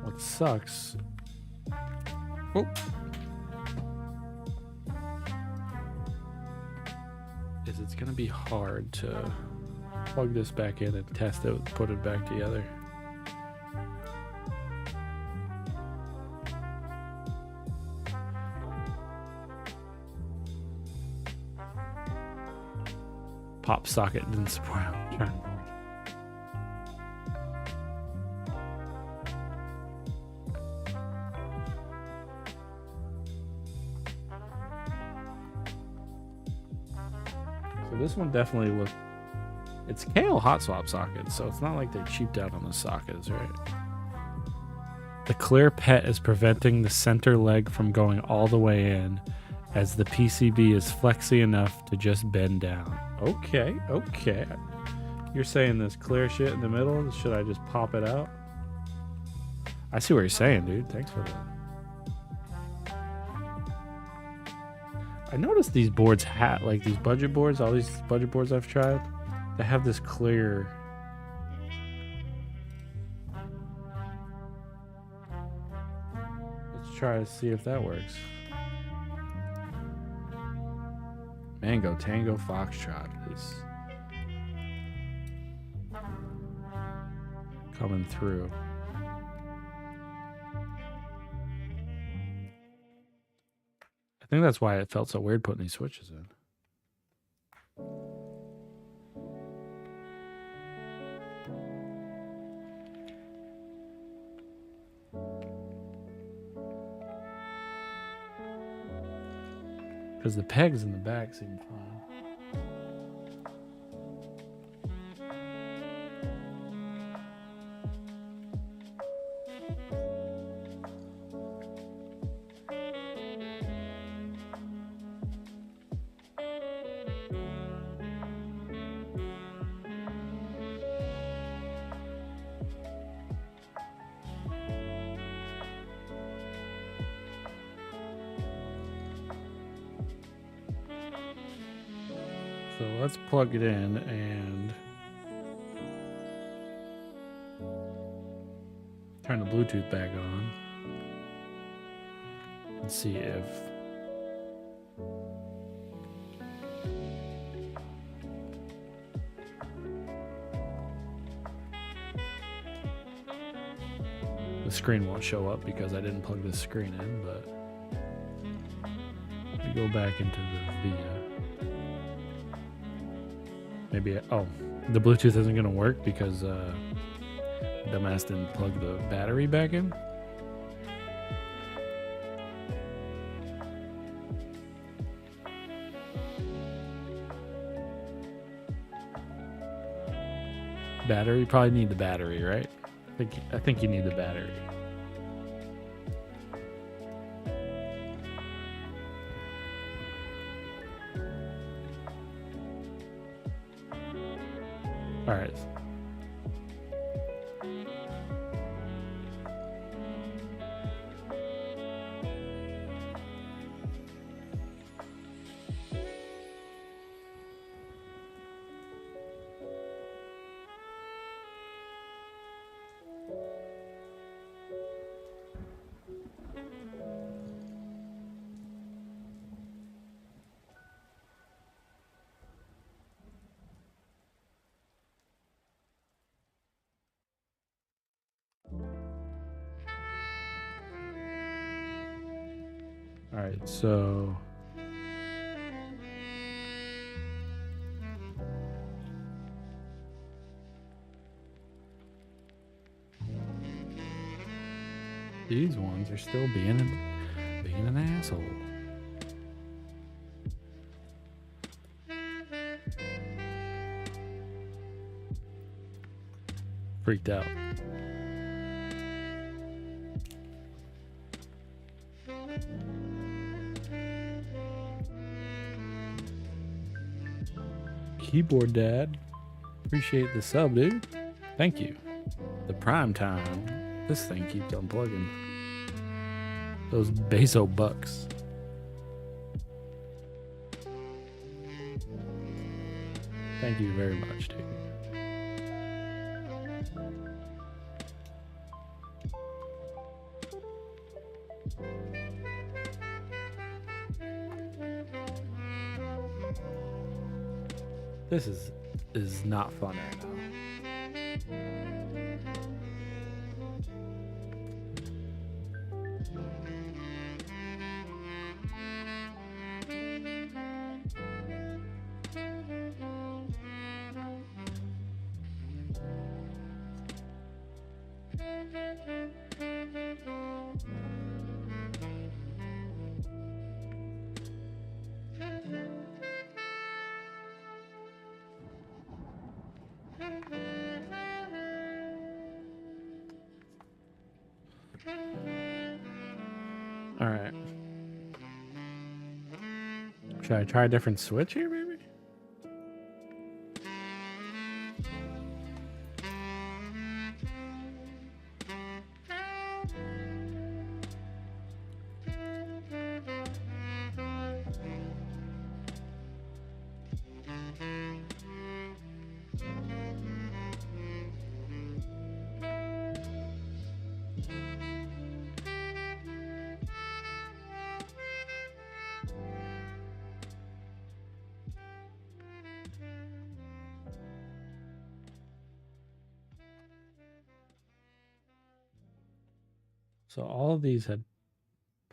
What sucks? Oh. Is it's gonna be hard to plug this back in and test it, put it back together. Pop socket didn't support. I'm trying. So this one definitely looked. It's KL hot swap sockets, so it's not like they cheaped out on the sockets, right? The clear pet is preventing the center leg from going all the way in, as the PCB is flexy enough to just bend down. Okay, okay. You're saying this clear shit in the middle? Should I just pop it out? I see what you're saying, dude. Thanks for that. I noticed these boards like these budget boards, all these budget boards I've tried, they have this clear. Let's try to see if that works. Mango Tango Foxtrot is coming through. I think that's why it felt so weird putting these switches in. Because the pegs in the back seem fine. So let's plug it in and turn the Bluetooth back on and see if the screen won't show up because I didn't plug this screen in, but we go back into the VIA. Maybe, oh, the Bluetooth isn't going to work because dumbass didn't plug the battery back in. Battery, probably need the battery, right? I think you need the battery. All right. All right, so these ones are still being an asshole. Freaked out. Keyboard Dad, appreciate the sub, dude. Thank you. The prime time. This thing keeps unplugging. Those Beso bucks. Thank you very much, dude. This is not fun right now. All right. Should I try a different switch here, maybe? So all of these had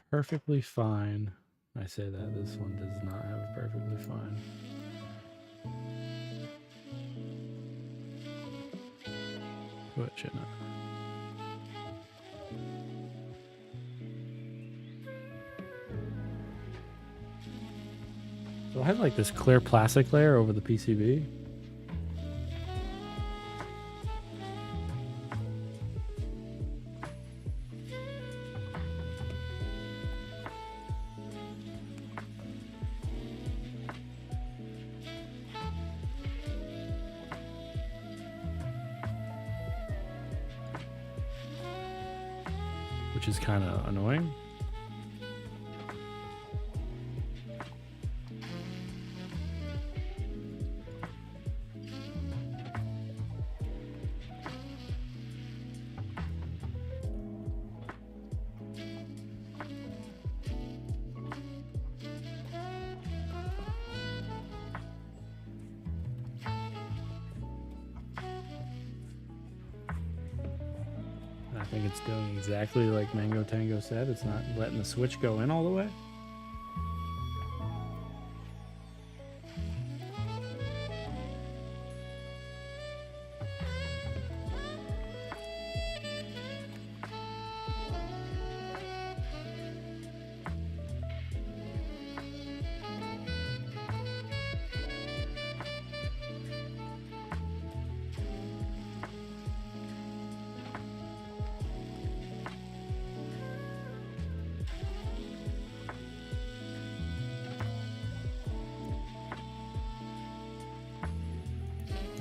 perfectly fine. I say that this one does not have perfectly fine. Switch it up. Do I have like this clear plastic layer over the PCB? Which is kind of annoying. I think it's doing exactly like Mango Tango said. It's not letting the switch go in all the way.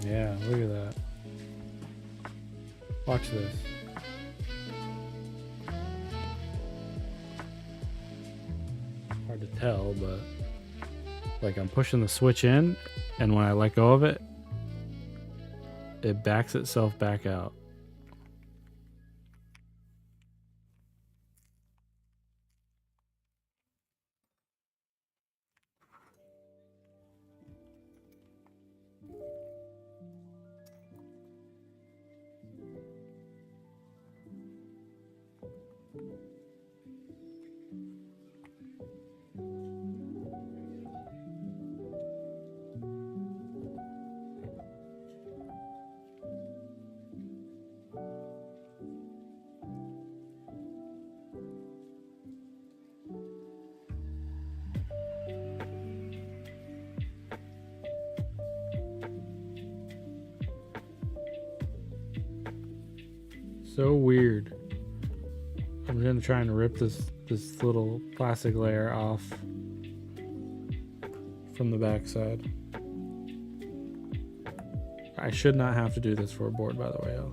Yeah, look at that. Watch this. Hard to tell, but like I'm pushing the switch in, and when I let go of it, it backs itself back out. So weird. I'm gonna try and rip this little plastic layer off from the backside. I should not have to do this for a board, by the way, Al.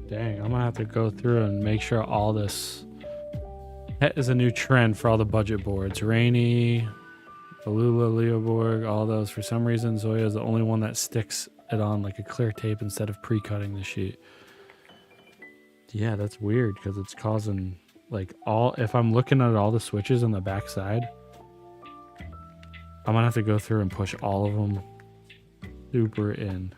Dang, I'm gonna have to go through and make sure all this is a new trend for all the budget boards. Rainy, Alula, Leoborg, all those. For some reason, Zoya is the only one that sticks it on like a clear tape instead of pre-cutting the sheet. Yeah, that's weird because it's causing like all. If I'm looking at all the switches on the back side, I'm gonna have to go through and push all of them super in.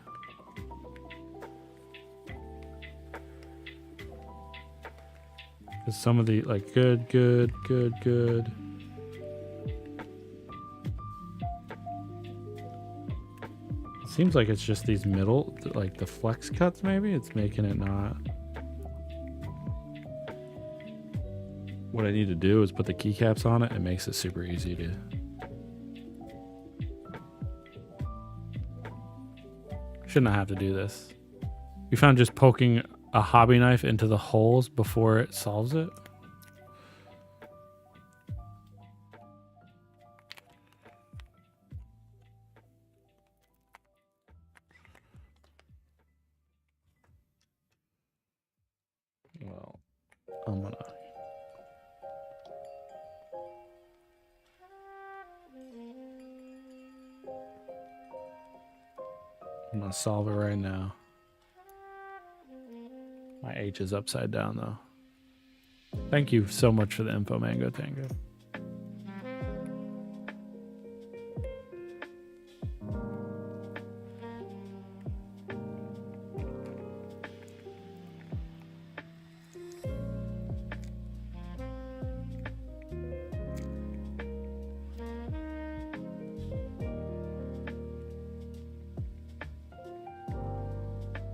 Because some of the, like, good. It seems like it's just these middle, like the flex cuts maybe. It's making it not. What I need to do is put the keycaps on it. It makes it super easy to. Should not have to do this. You found just poking a hobby knife into the holes before it solves it? Well, I'm gonna solve it right now. My H is upside down though. Thank you so much for the info, Mango Tango.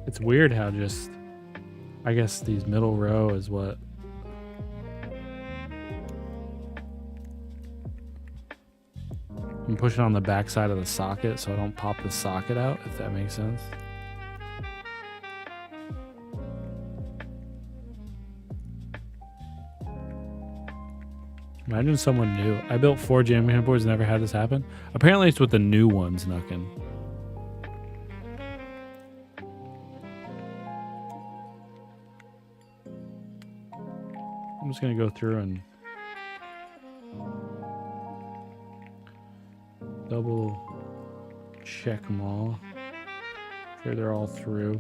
It's weird how just, I guess these middle row is what. I'm pushing on the back side of the socket so I don't pop the socket out, if that makes sense. Imagine someone new. I built 4 GMK boards, never had this happen. Apparently it's with the new ones, Nuckin. I'm just gonna go through and double check them all. Sure they're all through.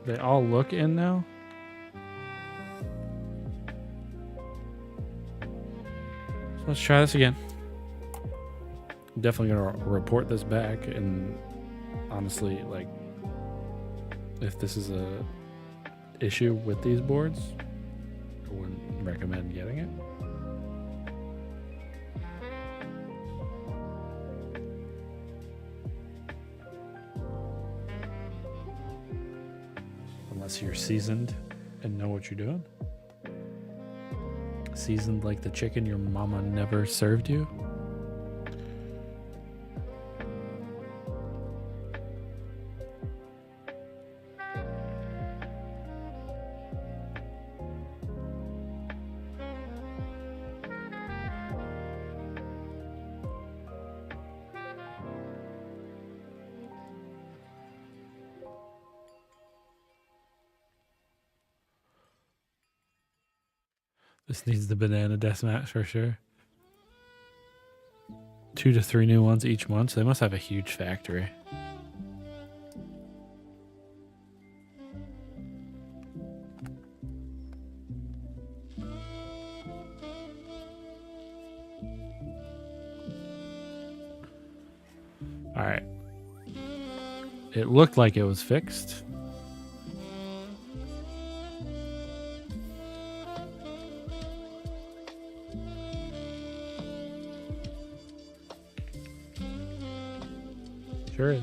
They all look in now. So let's try this again. I'm definitely gonna report this back, and honestly, like, if this is a issue with these boards, I wouldn't recommend getting it. Unless you're seasoned and know what you're doing. Seasoned like the chicken your mama never served you. This needs the banana death match for sure. 2 to 3 new ones each month. So they must have a huge factory. All right. It looked like it was fixed. Sure is.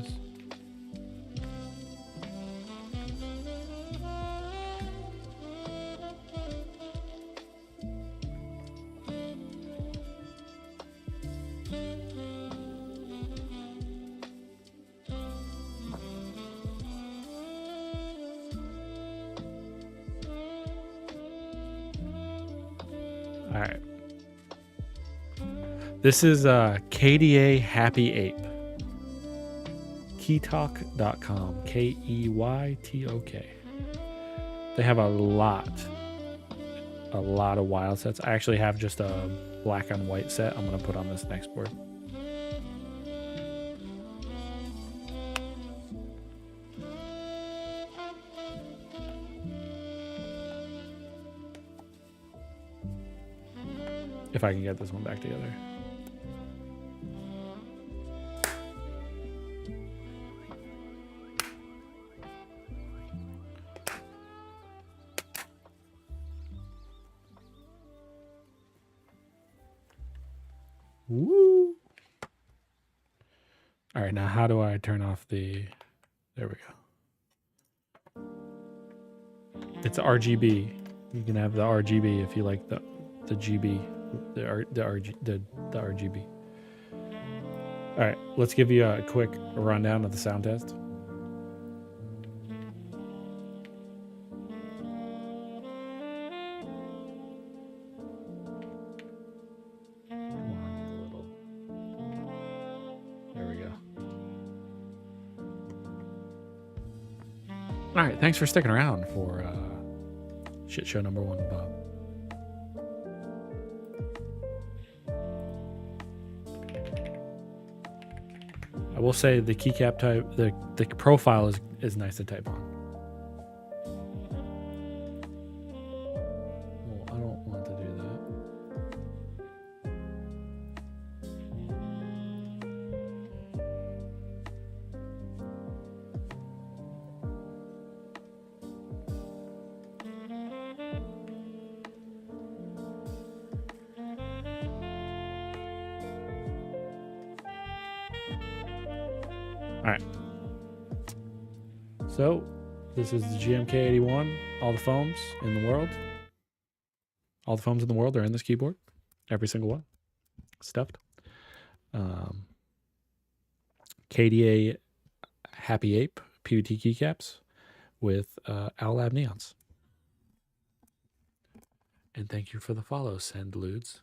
All right. This is KDA Happy Ape. Keytok.com. Keytok. They have a lot of wild sets. I actually have just a black on white set I'm going to put on this next board. If I can get this one back together. Woo! All right, now how do I turn off the... There we go. It's RGB. You can have the RGB if you like the GB, the RGB. All right, let's give you a quick rundown of the sound test. All right, thanks for sticking around for shit show number 1, Bob. I will say the keycap type, the profile is nice to type on. Well, I don't want to do that. right. So this is the GMK81. All the foams in the world. All the foams in the world are in this keyboard. Every single one. Stuffed. KDA Happy Ape PVT keycaps with Owl Lab neons. And thank you for the follow, Send Ludes.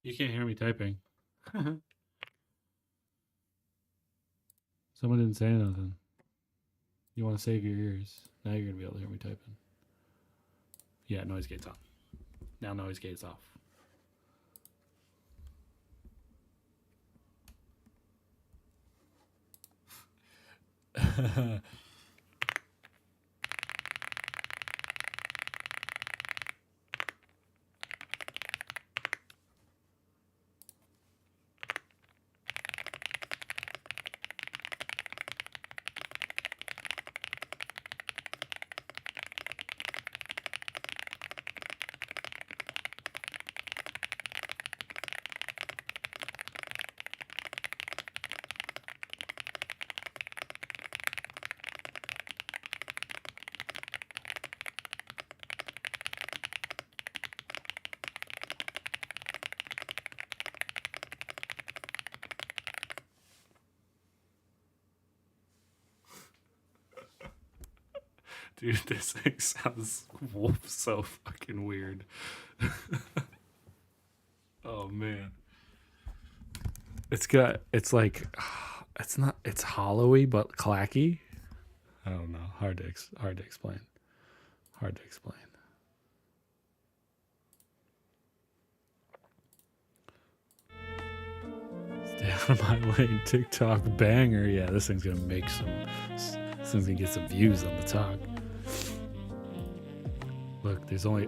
You can't hear me typing. Someone didn't say nothing. You want to save your ears. Now you're going to be able to hear me typing. Yeah, noise gate's on. Now noise gate's off. Dude, this thing sounds so fucking weird. Oh man. It's like, it's hollowy but clacky. I don't know. Hard to explain. Hard to explain. Stay out of my lane, TikTok banger. Yeah, this thing's gonna make this thing's gonna get some views on the talk. Look,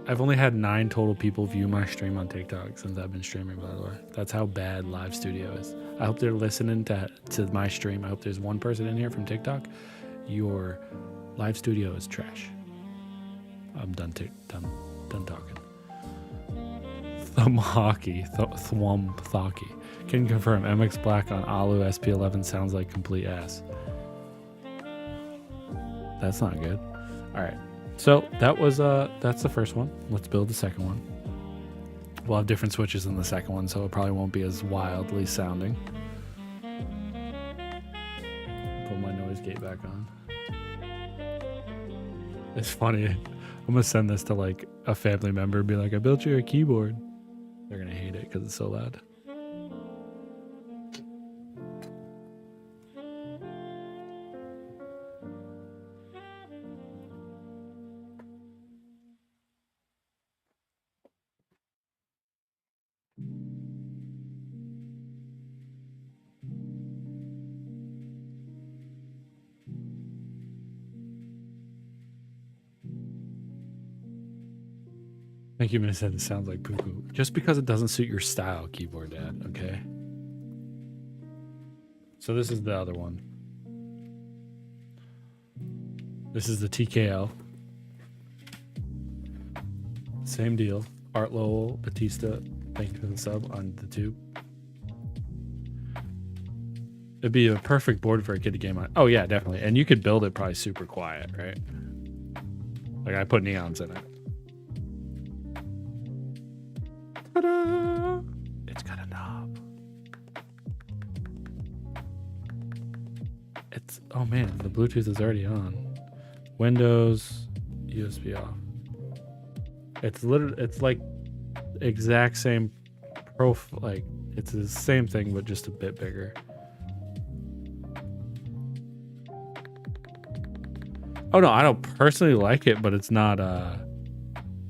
I've only had 9 total people view my stream on TikTok since I've been streaming, by the way. That's how bad Live Studio is. I hope they're listening to my stream. I hope there's one person in here from TikTok. Your Live Studio is trash. I'm done talking. Thumb hockey. Thwum thocky. Can confirm MX Black on Alu SP11 sounds like complete ass. That's not good. All right. So that's the first one. Let's build the second one. We'll have different switches in the second one, so it probably won't be as wildly sounding. Put my noise gate back on. It's funny. I'm gonna send this to like a family member and be like, I built you a keyboard. They're gonna hate it because it's so loud. Thank you, Minnie said it sounds like poo-poo. Just because it doesn't suit your style, keyboard dad, okay? So this is the other one. This is the TKL. Same deal. Art Lowell, Batista, thank you for the sub on the tube. It'd be a perfect board for a kid to game on. Oh yeah, definitely. And you could build it probably super quiet, right? Like I put neons in it. Ta-da! It's got a knob. Oh man, the Bluetooth is already on. Windows, USB off. It's like exact same profile, like it's the same thing but just a bit bigger. Oh no, I don't personally like it, but it's not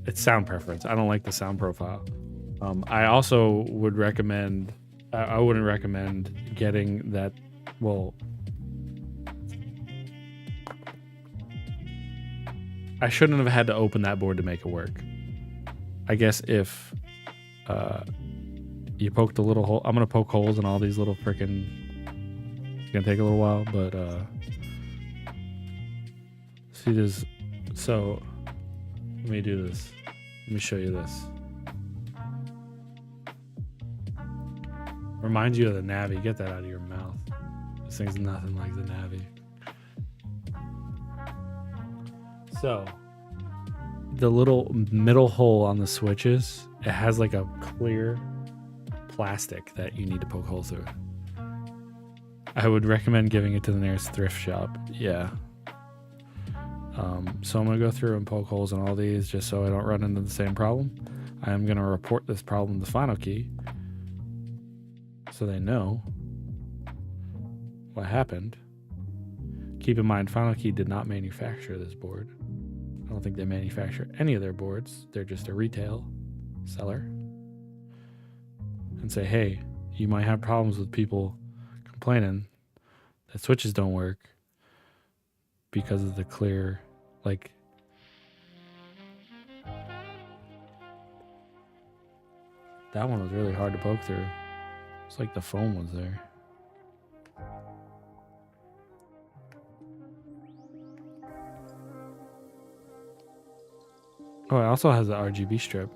it's sound preference. I don't like the sound profile. I also would recommend. I wouldn't recommend getting that. Well, I shouldn't have had to open that board to make it work. I guess if you poked a little hole, I'm gonna poke holes in all these little freaking. It's gonna take a little while, but see this. So let me do this. Let me show you this. Reminds you of the Navi. Get that out of your mouth. This thing's nothing like the Navi. So the little middle hole on the switches, it has like a clear plastic that you need to poke holes through. I would recommend giving it to the nearest thrift shop. Yeah. So I'm going to go through and poke holes in all these just so I don't run into the same problem. I'm going to report this problem to Final Key so they know what happened. Keep in mind, Final Key did not manufacture this board. I don't think they manufacture any of their boards. They're just a retail seller. And say, hey, you might have problems with people complaining that switches don't work because of the clear, like, that one was really hard to poke through. It's like the foam was there. Oh, it also has the RGB strip.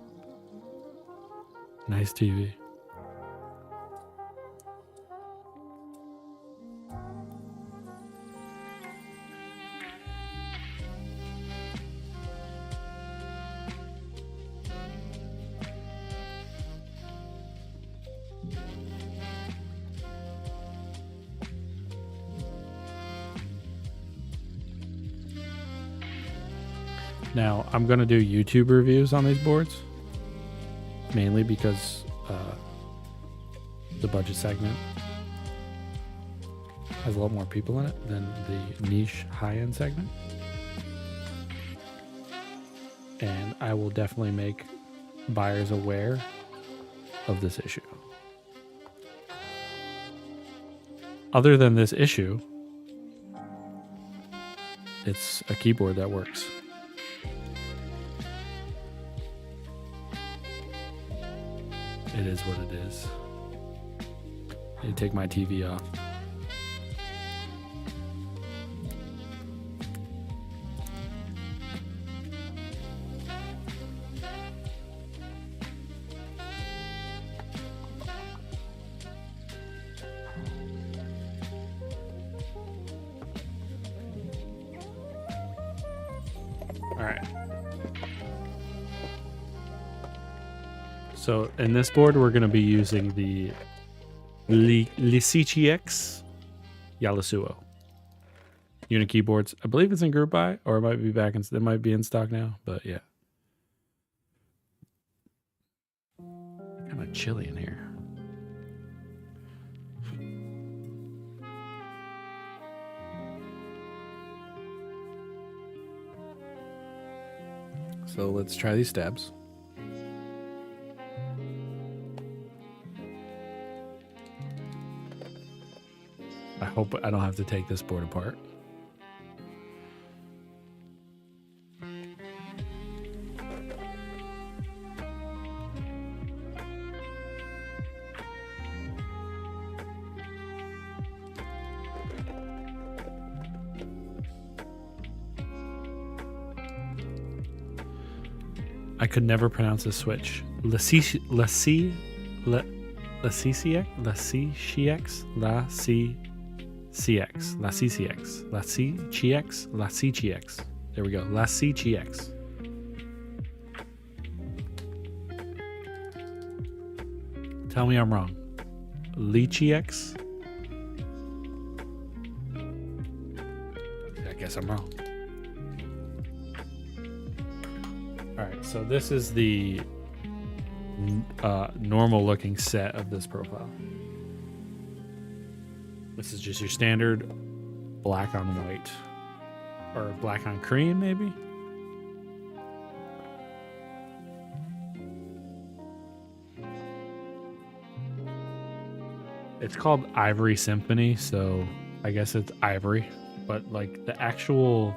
Nice TV. Now, I'm going to do YouTube reviews on these boards, mainly because the budget segment has a lot more people in it than the niche high-end segment. And I will definitely make buyers aware of this issue. Other than this issue, it's a keyboard that works. It is what it is. I need to take my TV off. All right. So in this board, we're going to be using the CHX Yasuo unit keyboards. I believe it's in group buy, or it might be back in. It might be in stock now, but yeah. Kind of chilly in here. So let's try these stabs. I hope I don't have to take this board apart. I could never pronounce this switch. LaCCX? There we go. LaCCX. Tell me I'm wrong. LeCX? I guess I'm wrong. Alright, so this is the normal looking set of this profile. This is just your standard black on white, or black on cream maybe. It's called Ivory Symphony, so I guess it's ivory, but like the actual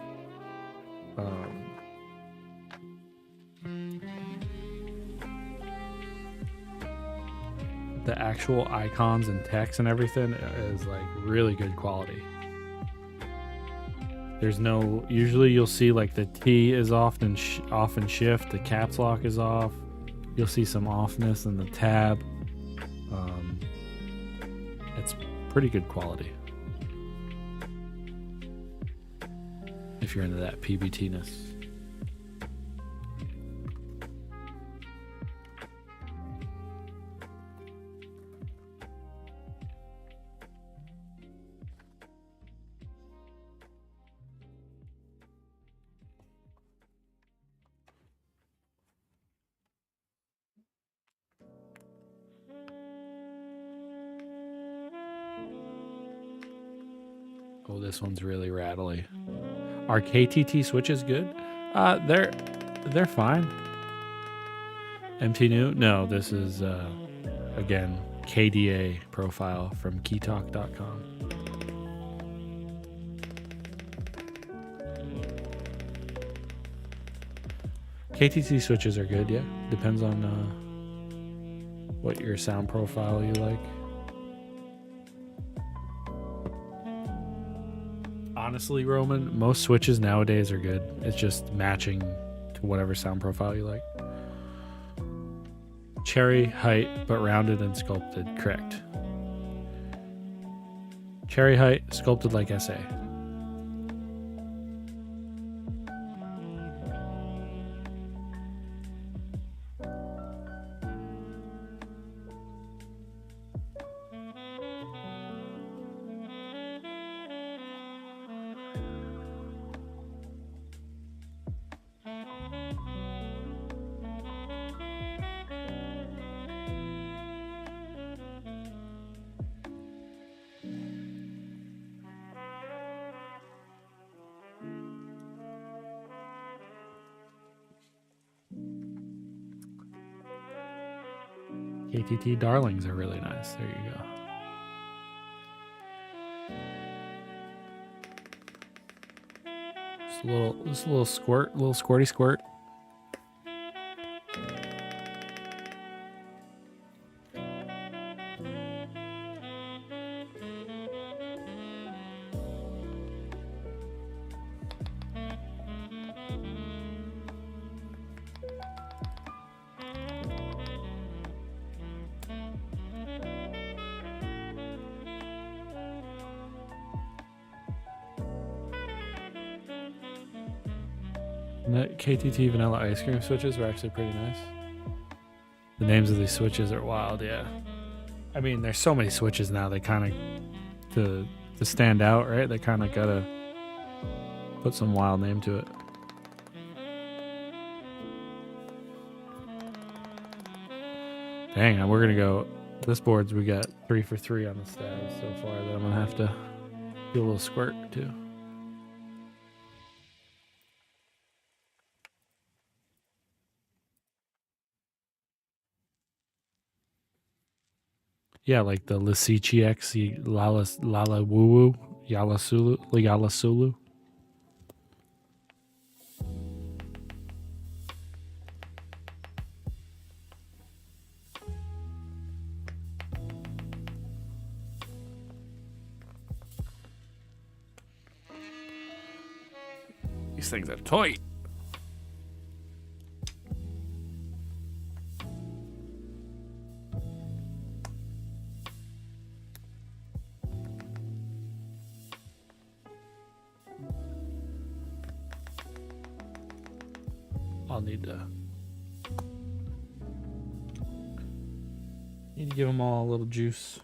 icons and text and everything is like really good quality. There's no, usually you'll see like the T is off and shift, the caps lock is off. You'll see some offness in the tab. It's pretty good quality if you're into that PBT-ness. Oh, this one's really rattly. Are KTT switches good? They're fine. MT new? No, this is again KDA profile from keytalk.com. KTT switches are good, yeah. Depends on what your sound profile you like. Honestly, Roman, most switches nowadays are good. It's just matching to whatever sound profile you like. Cherry height, but rounded and sculpted. Correct. Cherry height, sculpted like SA. KTT Darlings are really nice. There you go. Just a little squirt, little squirty squirt. And the KTT vanilla ice cream switches were actually pretty nice. The names of these switches are wild, yeah. I mean, there's so many switches now. They kind of, to stand out, right? They kind of gotta put some wild name to it. Dang, we're gonna go. This board's we got 3 for 3 on the stabs so far. That I'm gonna have to do a little squirt too. Yeah, like the Lasichi X, Lala Woo Woo, Yala Sulu. These things are tight. I'll need to give them all a little juice.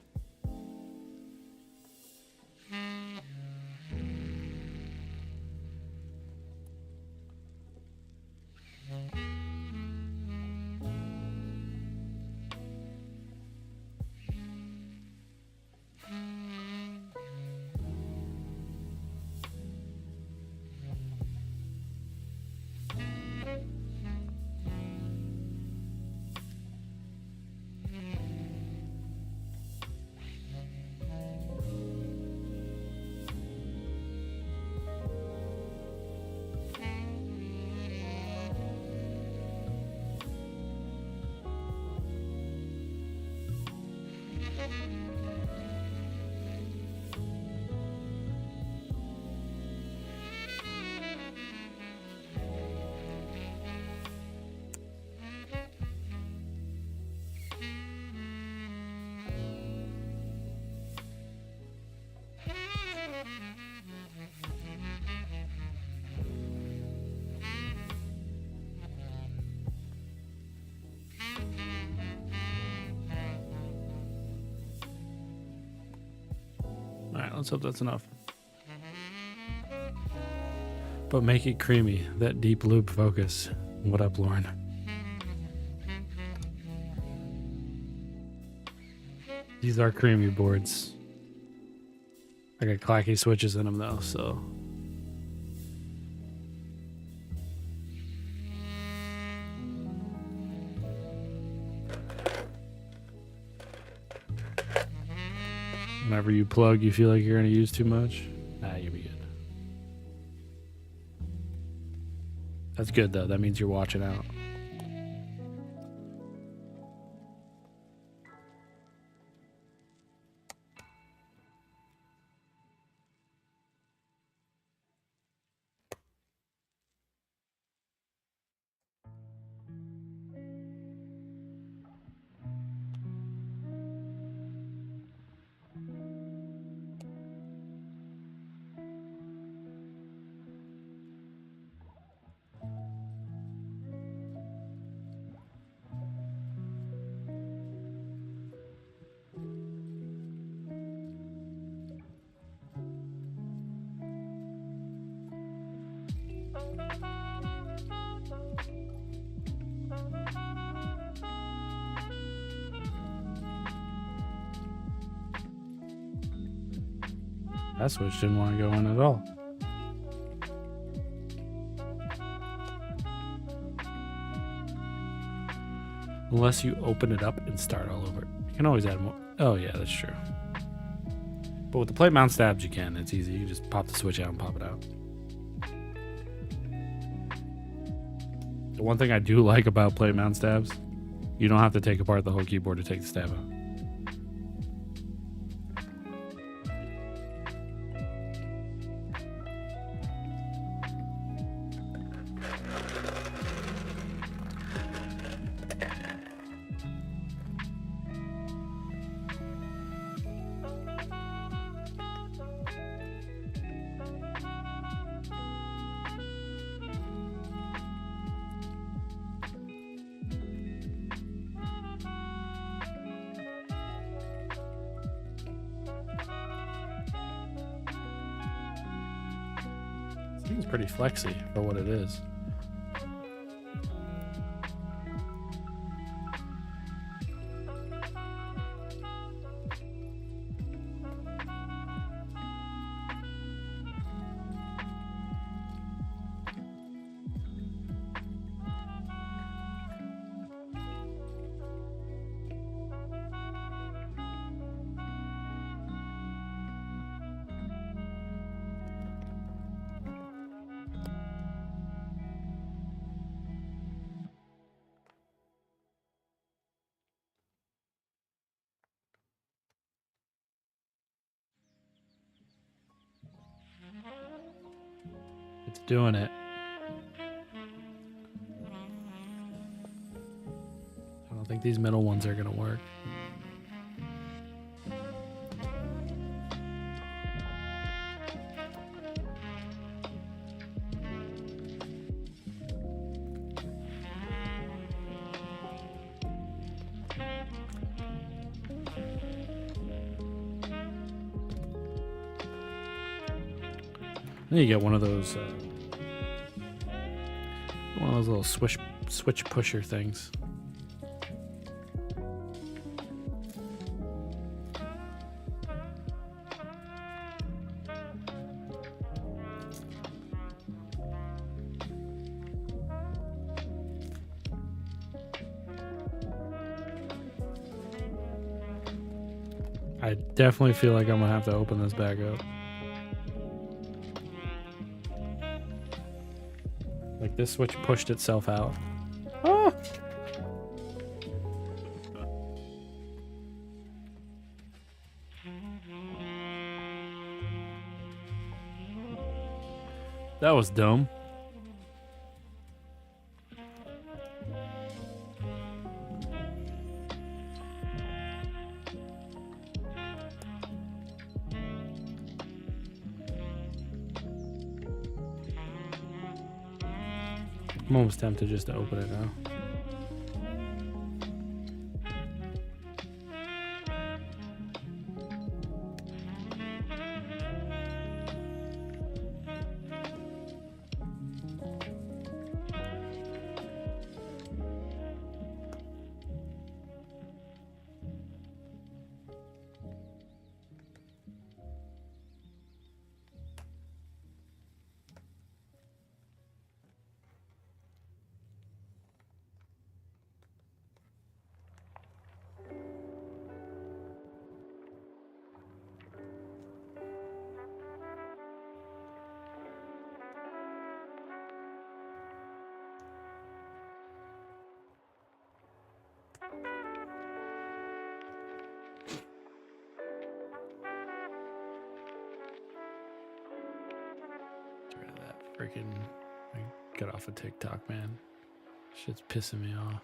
let's hope that's enough. But make it creamy. That deep loop focus. What up, Lauren? These are creamy boards. I got clacky switches in them though, so. Whenever you plug, you feel like you're going to use too much. Nah, you'll be good. That's good though. That means you're watching out. That switch didn't want to go in at all. Unless you open it up and start all over. You can always add more. Oh yeah, that's true. But with the plate mount stabs you can. It's easy. You just pop the switch out and pop it out. The one thing I do like about plate mount stabs, you don't have to take apart the whole keyboard to take the stab out. Seems pretty flexy for what it is. It's doing it. I don't think these middle ones are going to work. Then you get one of those little switch pusher things. I definitely feel like I'm gonna have to open this back up. Like this switch pushed itself out. Ah! That was dumb. I'm almost tempted just to open it now. Get rid of that freaking. Get off of TikTok, man. Shit's pissing me off.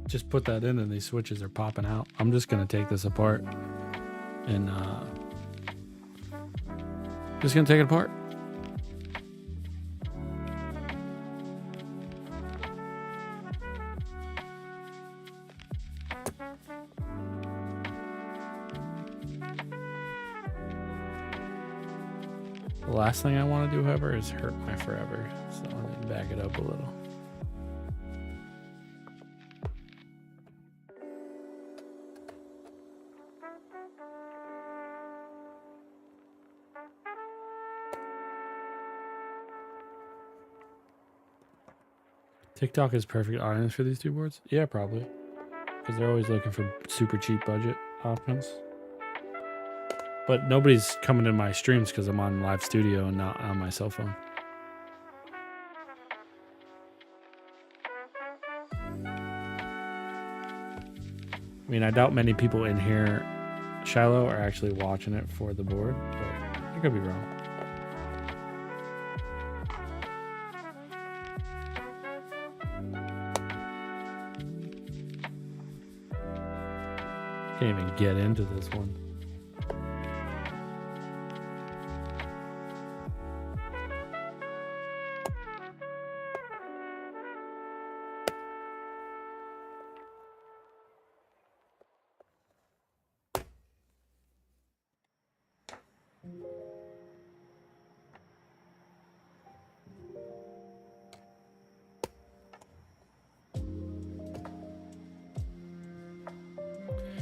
Just put that in and these switches are popping out. I'm just gonna take this apart and just gonna take it apart. The last thing I want to do, however, is hurt my forever. So I'm gonna back it up a little. TikTok is perfect audience for these two boards? Yeah, probably. Because they're always looking for super cheap budget options. But nobody's coming to my streams because I'm on live studio and not on my cell phone. I mean, I doubt many people in here, Shiloh, are actually watching it for the board, but I could be wrong. Can't even get into this one.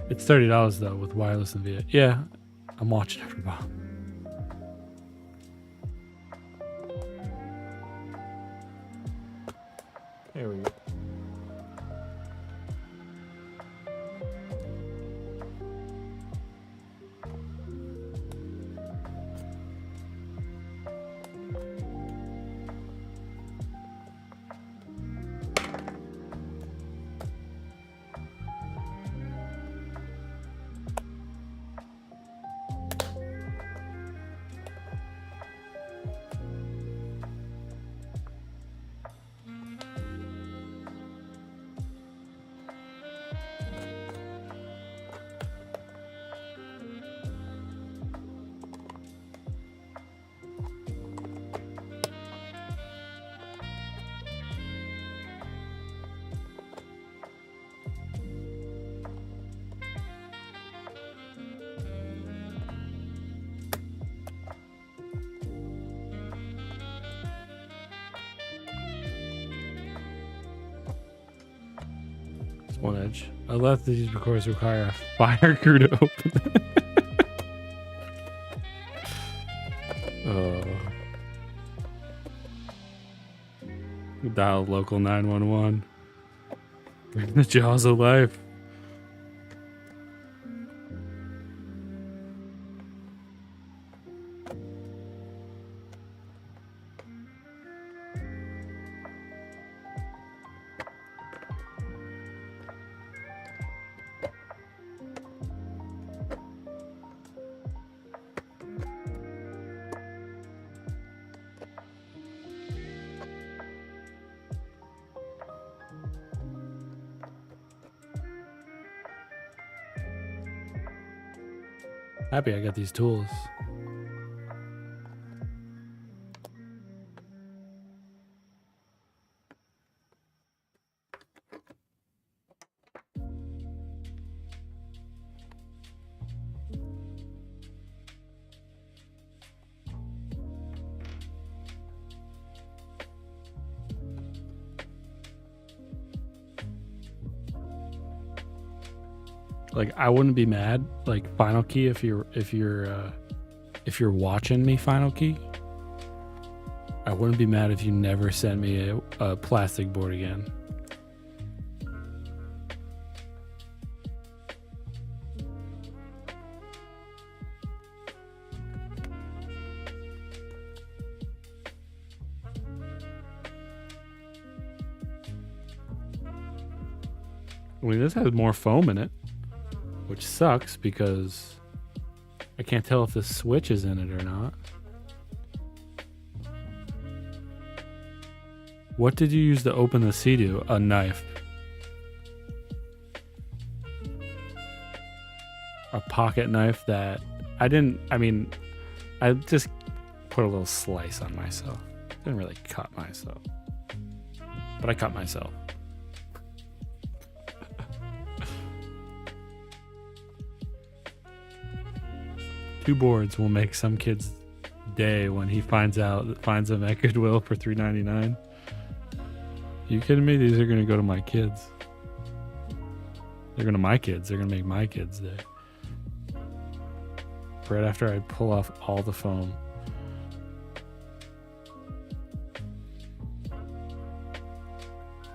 It's $30 though with wireless and via. Yeah, I'm watching everybody. There we go. One edge. I left these because require a fire crew to open it. Dial local 911. Bring the jaws of life. Happy I got these tools. Like I wouldn't be mad, like Final Key, if if you're watching me, Final Key, I wouldn't be mad if you never sent me a plastic board again. I mean, this has more foam in it, which sucks because I can't tell if the switch is in it or not. What did you use to open the Sea-Doo? A knife. A pocket knife that I just put a little slice on myself. Didn't really cut myself. But I cut myself. Two boards will make some kid's day when he finds them at Goodwill for $3.99. You kidding me? These are gonna go to my kids. They're gonna my kids. They're gonna make my kids' day. Right after I pull off all the foam.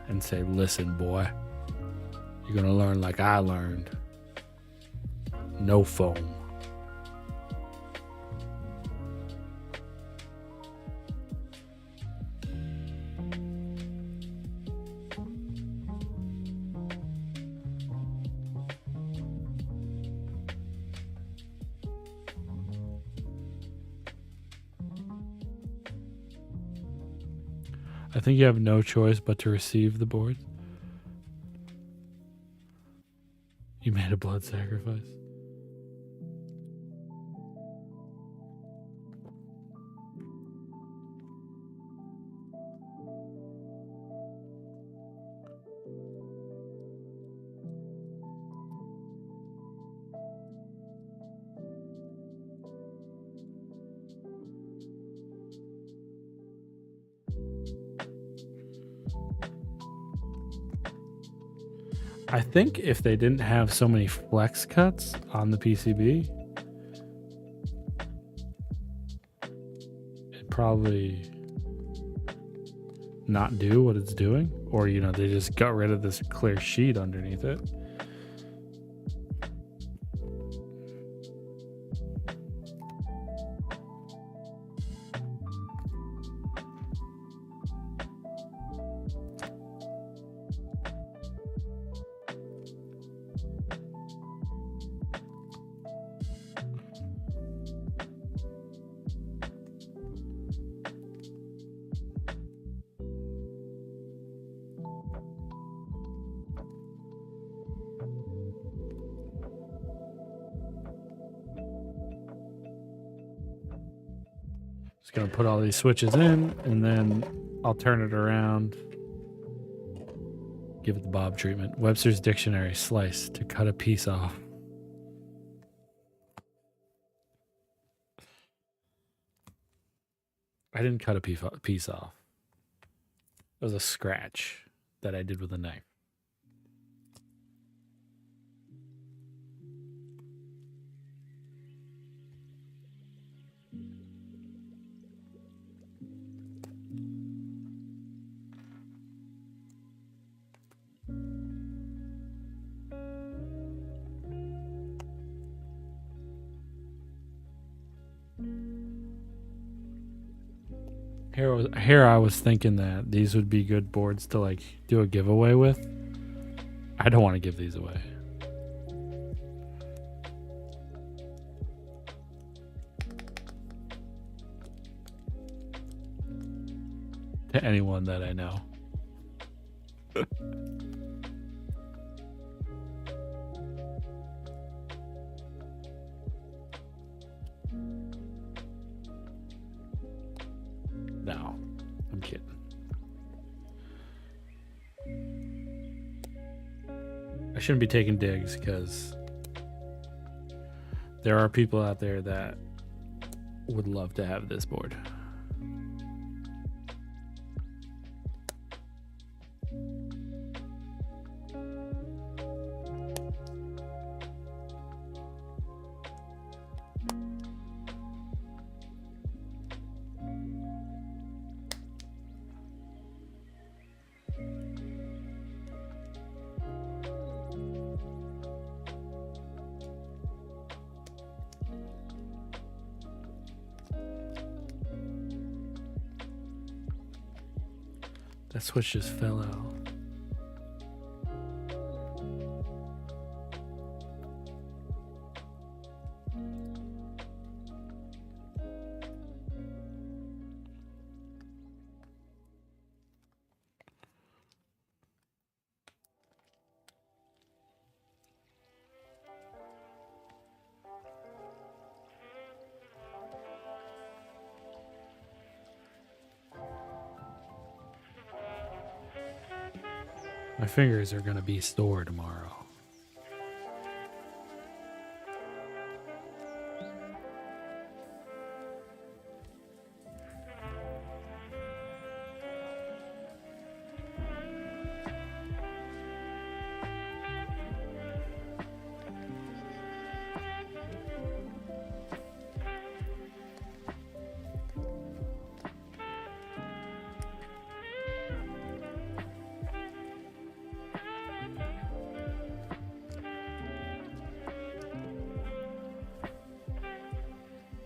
And say, listen, boy, you're gonna learn like I learned. No foam. I think you have no choice but to receive the board. You made a blood sacrifice. I think if they didn't have so many flex cuts on the PCB, it'd probably not do what it's doing. Or, you know, they just got rid of this clear sheet underneath it. Just gonna put all these switches in and then I'll turn it around. Give it the Bob treatment. Webster's Dictionary, slice, to cut a piece off. I didn't cut a piece off. It was a scratch that I did with a knife. Here I was thinking that these would be good boards to like do a giveaway with. I don't want to give these away. To anyone that I know. No, I'm kidding. I shouldn't be taking digs because there are people out there that would love to have this board. That switch just fell out. My fingers are going to be sore tomorrow.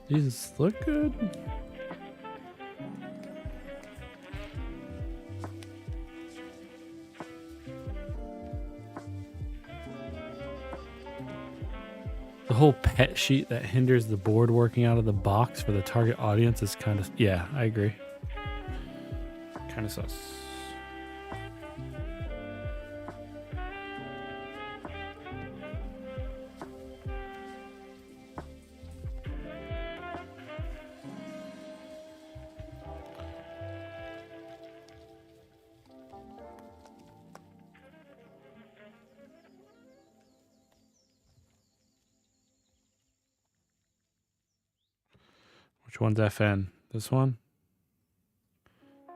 These look good. The whole pet sheet that hinders the board working out of the box for the target audience is kind of, yeah, I agree. Kind of sus. Which one's FN? This one?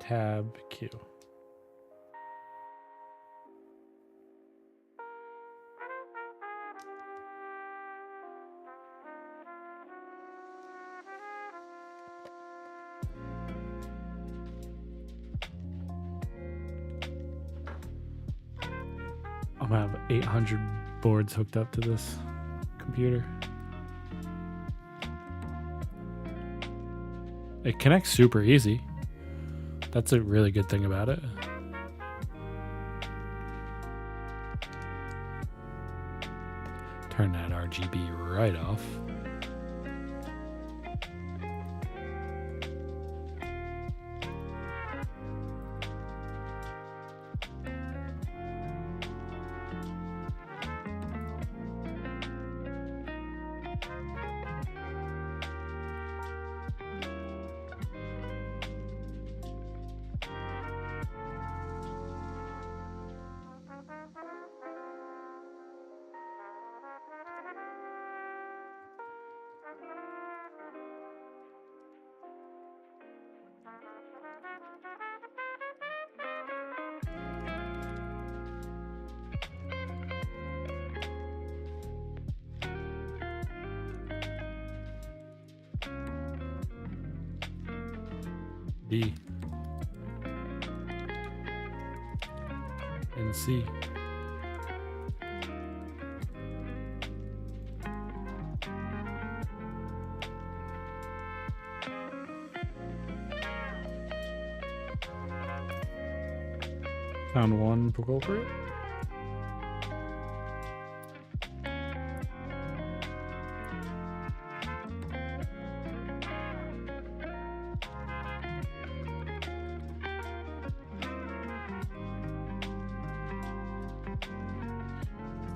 Tab Q. I'm gonna have 800 boards hooked up to this computer. It connects super easy. That's a really good thing about it. Turn that RGB right off. B and C. Found one culprit.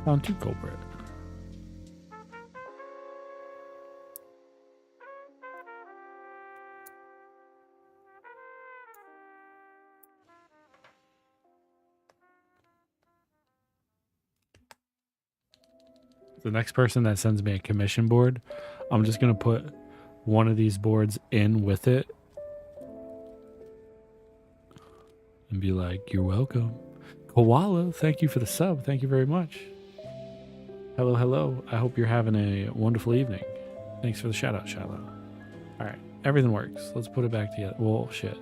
Found two culprit. The next person that sends me a commission board, I'm just going to put one of these boards in with it and be like, you're welcome. Koala, thank you for the sub. Thank you very much. Hello, hello. I hope you're having a wonderful evening. Thanks for the shout out, Shiloh. All right, everything works. Let's put it back together. Well, shit.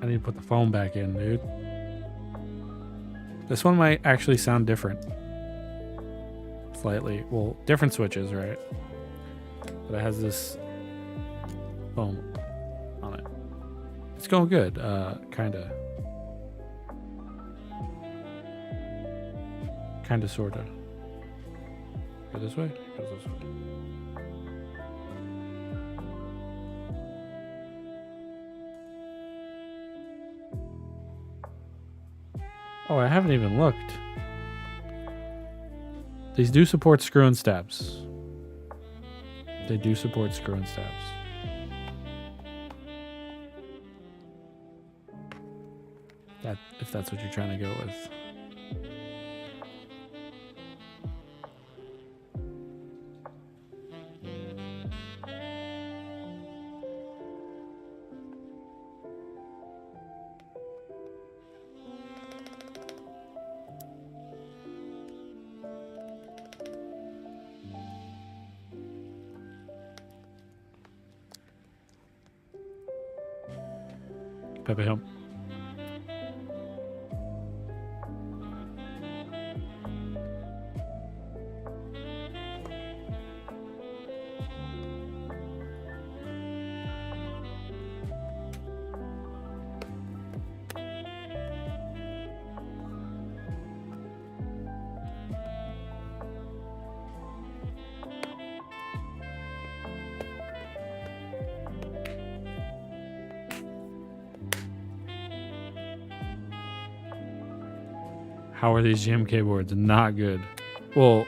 I need to put the phone back in, dude. This one might actually sound different. Slightly. Well, different switches, right? but it has this foam on it. It's going good, kinda. Kinda, sorta. Go this way? Go this way. Oh, I haven't even looked. These do support screw and stabs. They do support screw and stabs. If that's what you're trying to go with. Pepe home. How are these GMK boards? Not good. Well,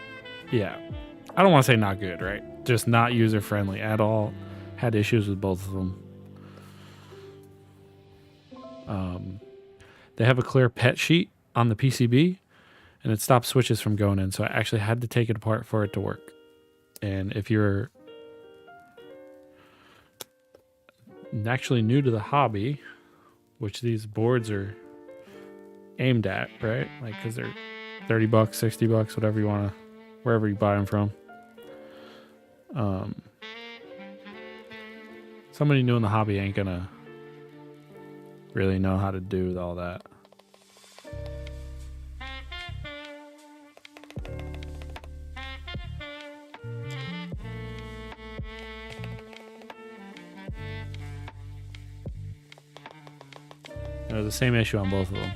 yeah. I don't want to say not good, right? Just not user-friendly at all. Had issues with both of them. They have a clear PET sheet on the PCB, and it stops switches from going in. So I actually had to take it apart for it to work. And if you're actually new to the hobby, which these boards are aimed at, right? Like, because they're $30, $60, whatever you want to, wherever you buy them from. Somebody new in the hobby ain't gonna really know how to do all that. There's the same issue on both of them.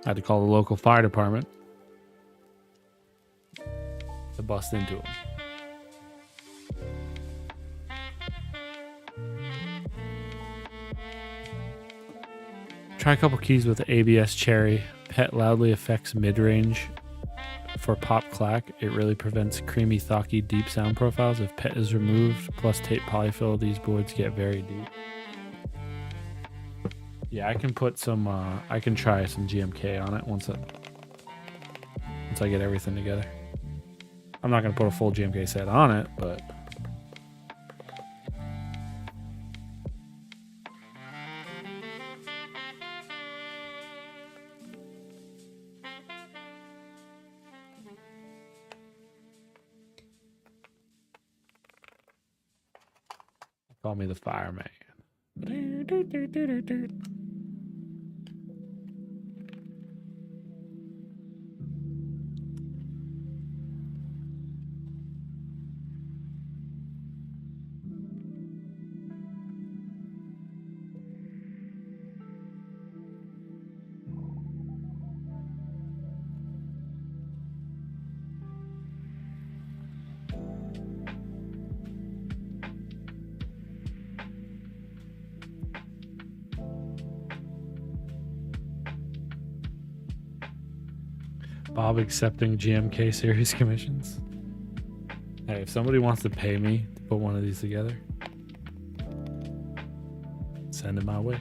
I had to call the local fire department to bust into them. Try a couple keys with the ABS Cherry. PET loudly affects mid-range for pop clack. It really prevents creamy, thocky, deep sound profiles. If PET is removed, plus tape polyfill, these boards get very deep. Yeah, I can put some, I can try some GMK on it once I get everything together. I'm not going to put a full GMK set on it, but... Call me the fireman. Bob accepting GMK series commissions. Hey, if somebody wants to pay me to put one of these together, send it my way.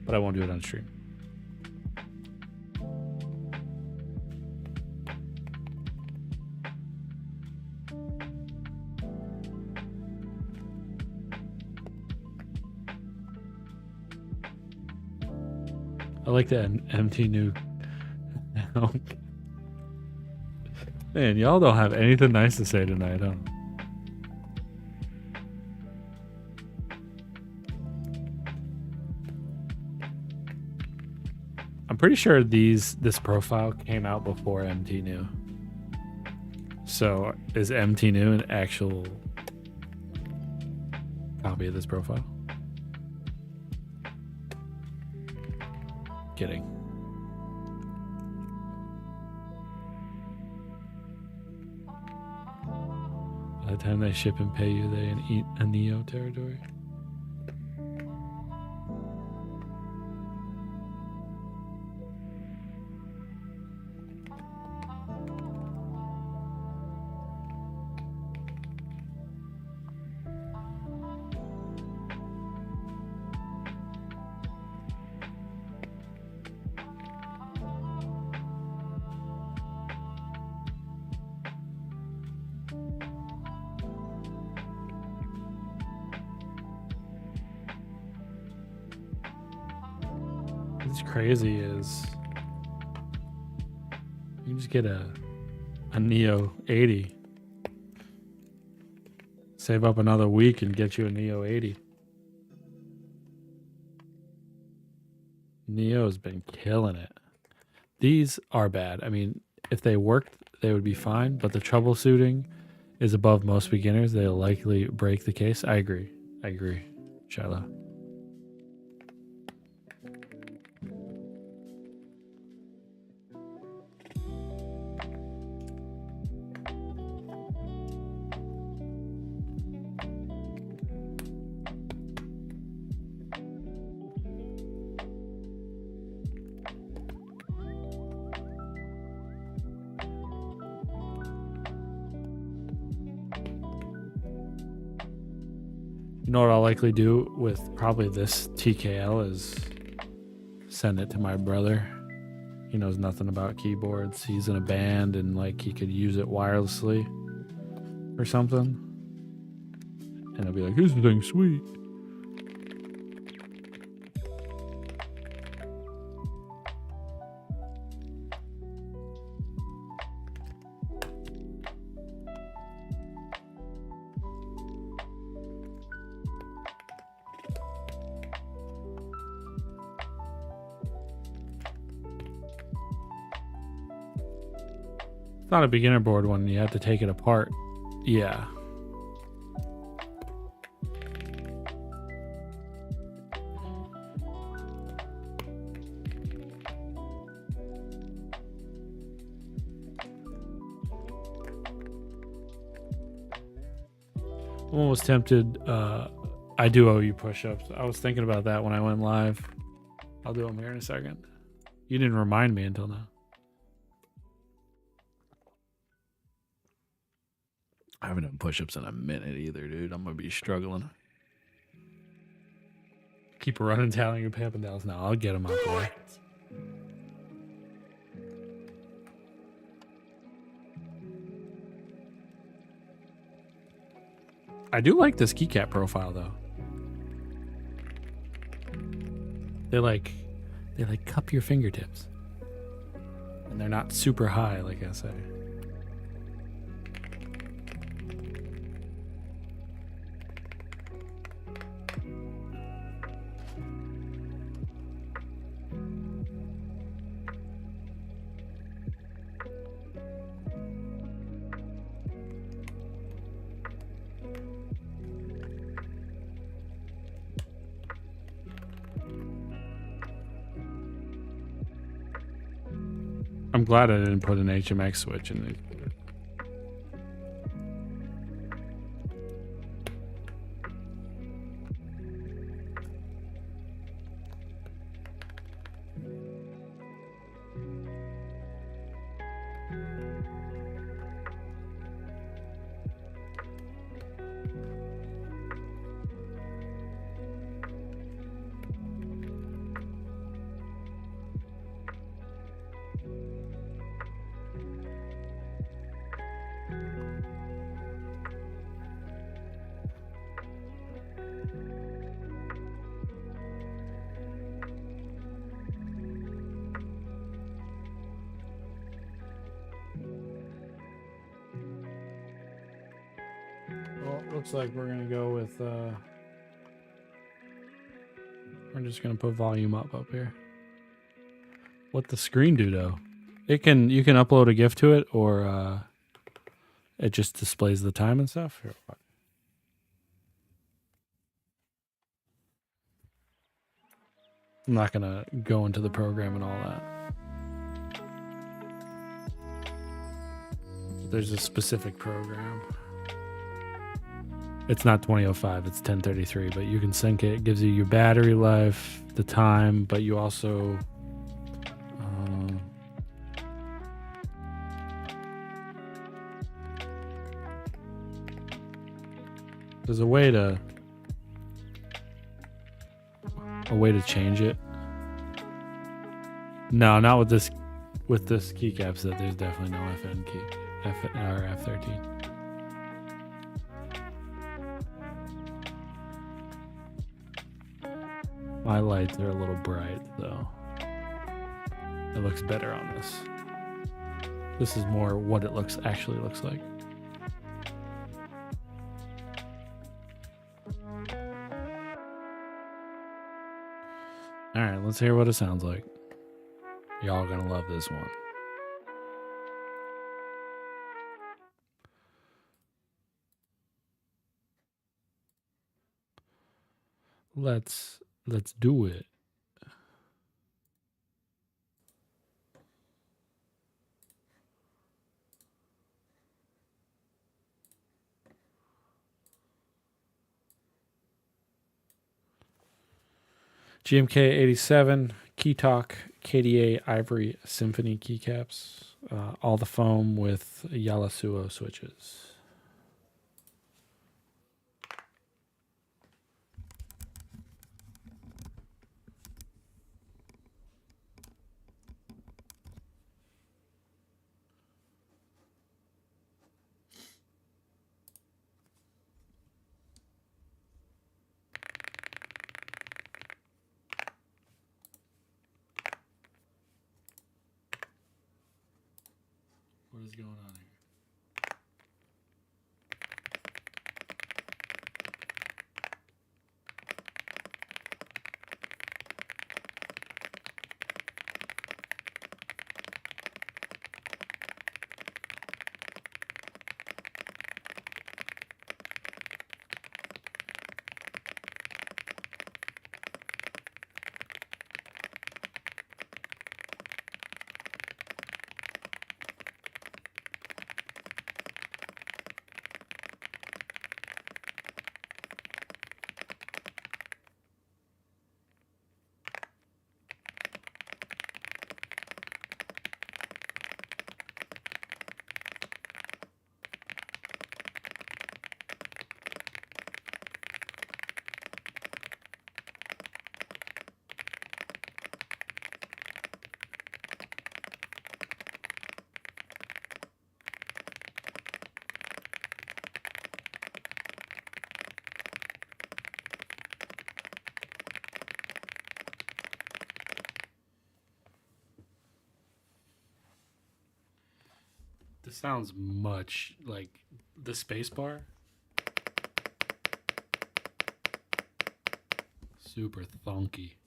But I won't do it on stream. I like that MT new. Man, y'all don't have anything nice to say tonight, huh? I'm pretty sure this profile came out before MT new. So is MT new an actual copy of this profile? Kidding. By the time they ship and pay you, they eat a Neo territory. What's crazy is you can just get a Neo 80. Save up another week and get you a Neo 80. Neo's been killing it. These are bad. I mean, if they worked, they would be fine, but the troubleshooting is above most beginners. They'll likely break the case. I agree, Shiloh. You know what I'll likely do with probably this TKL is send it to my brother. He knows nothing about keyboards. He's in a band and like he could use it wirelessly or something. And I'll be like, here's the thing, sweet. It's not a beginner board when you have to take it apart. Yeah. I'm almost tempted. I do owe you push-ups. I was thinking about that when I went live. I'll do them here in a second. You didn't remind me until now. I haven't done push-ups in a minute either, dude. I'm gonna be struggling. Keep a running tally your pap and downs. Now I'll get them out the way. I do like this keycap profile though. They like cup your fingertips. And they're not super high, like I say. I'm glad I didn't put an HMX switch in these. looks like we're gonna go with we're just gonna put volume up here. What the screen do though? You can upload a GIF to it, or it just displays the time and stuff. Or what? I'm not gonna go into the program and all that. There's a specific program. It's not 2005, it's 1033, but you can sync it. It gives you your battery life, the time, but you also there's a way to change it. No, not with this keycap set. There's definitely no FN key, or F13. My lights are a little bright though. It looks better on this. This is more what it actually looks like. All right, let's hear what it sounds like. Y'all are gonna love this one. Let's do it. GMK87 Keytalk KDA Ivory Symphony keycaps. All the foam with Yalisuo switches. What is going on here? This sounds much like the space bar. Super thunky.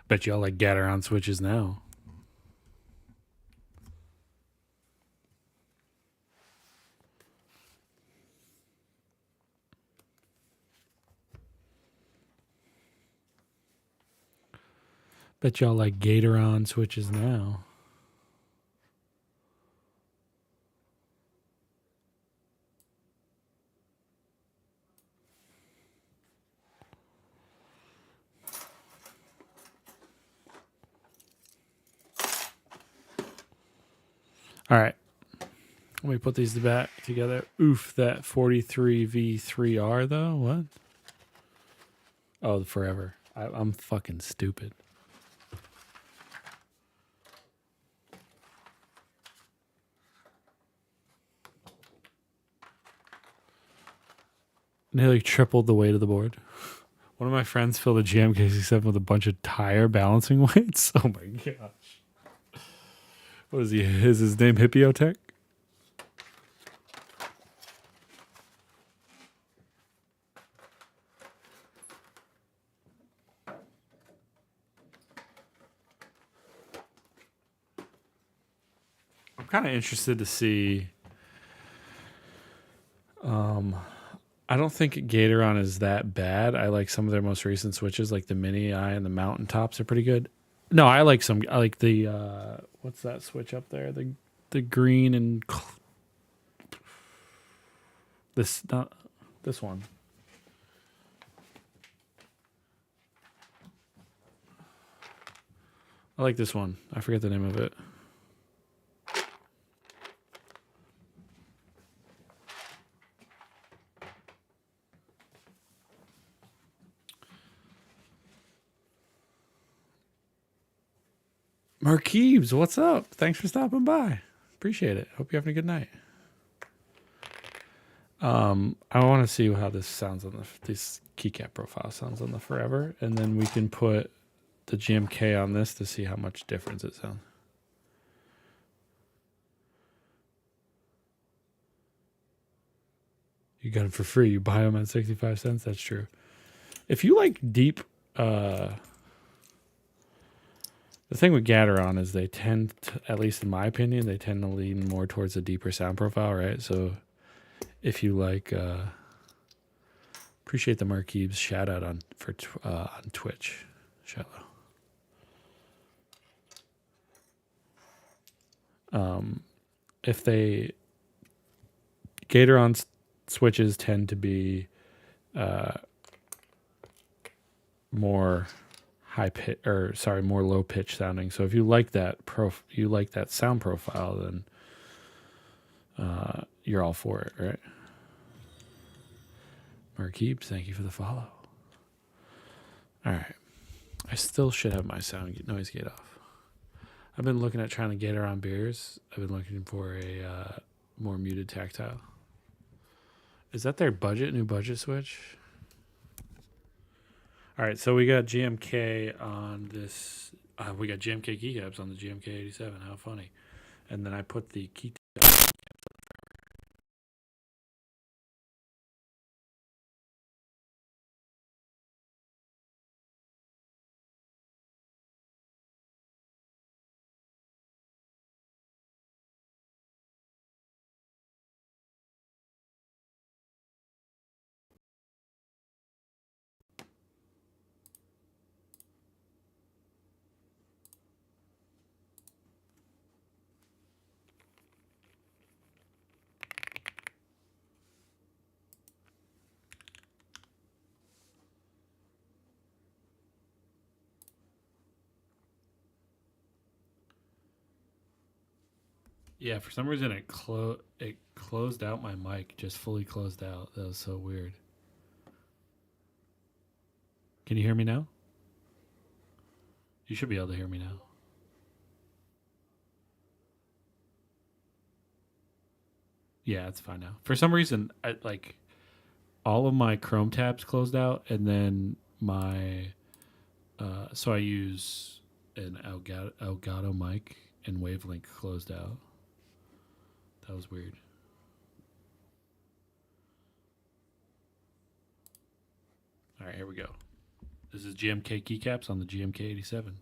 Bet y'all like Gateron switches now. Bet y'all like Gatoron switches now. All right. Let me put these back together. Oof, that 43V3R though. What? Oh, forever. I'm fucking stupid. Nearly tripled the weight of the board. One of my friends filled a GMK87 with a bunch of tire balancing weights. Oh my gosh. What is he? Is his name Hippiotech? I'm kind of interested to see. I don't think Gatoron is that bad. I like some of their most recent switches, like the Mini Eye and the Mountaintops are pretty good. No, I like some. I like the what's that switch up there? The green and this not this one. I like this one. I forget the name of it. Marquise, what's up? Thanks for stopping by. Appreciate it. Hope you're having a good night. I want to see how this sounds on this keycap profile sounds on the Forever, and then we can put the GMK on this to see how much difference it sounds. You got them for free. You buy them at 65 cents. That's true. If you like deep, the thing with Gatoron is they tend to, at least in my opinion, they tend to lean more towards a deeper sound profile, right? So if you like, appreciate the Marquise shout out on Twitch. Shout out. If they Gatoron switches tend to be more high pitch, or sorry, more low pitch sounding. So if you like that you like that sound profile, then you're all for it, right? Marquise, thank you for the follow. All right, I still should have my noise gate off. I've been looking at trying to get around beers. I've been looking for a more muted tactile. Is that their new budget switch? All right, so we got GMK on this. We got GMK keycaps on the GMK87. How funny! And then I put the key. Yeah, for some reason it closed out my mic, just fully closed out. That was so weird. Can you hear me now? You should be able to hear me now. Yeah, it's fine now. For some reason, all of my Chrome tabs closed out, and then so I use an Elgato mic, and Wavelength closed out. That was weird. All right, here we go. This is GMK keycaps on the GMK87.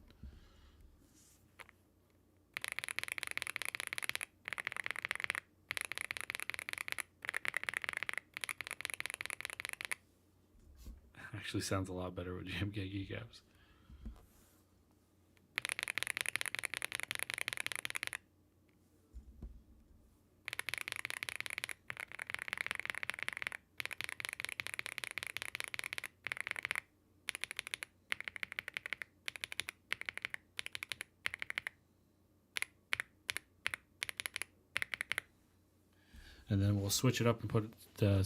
Actually sounds a lot better with GMK keycaps. And then we'll switch it up and put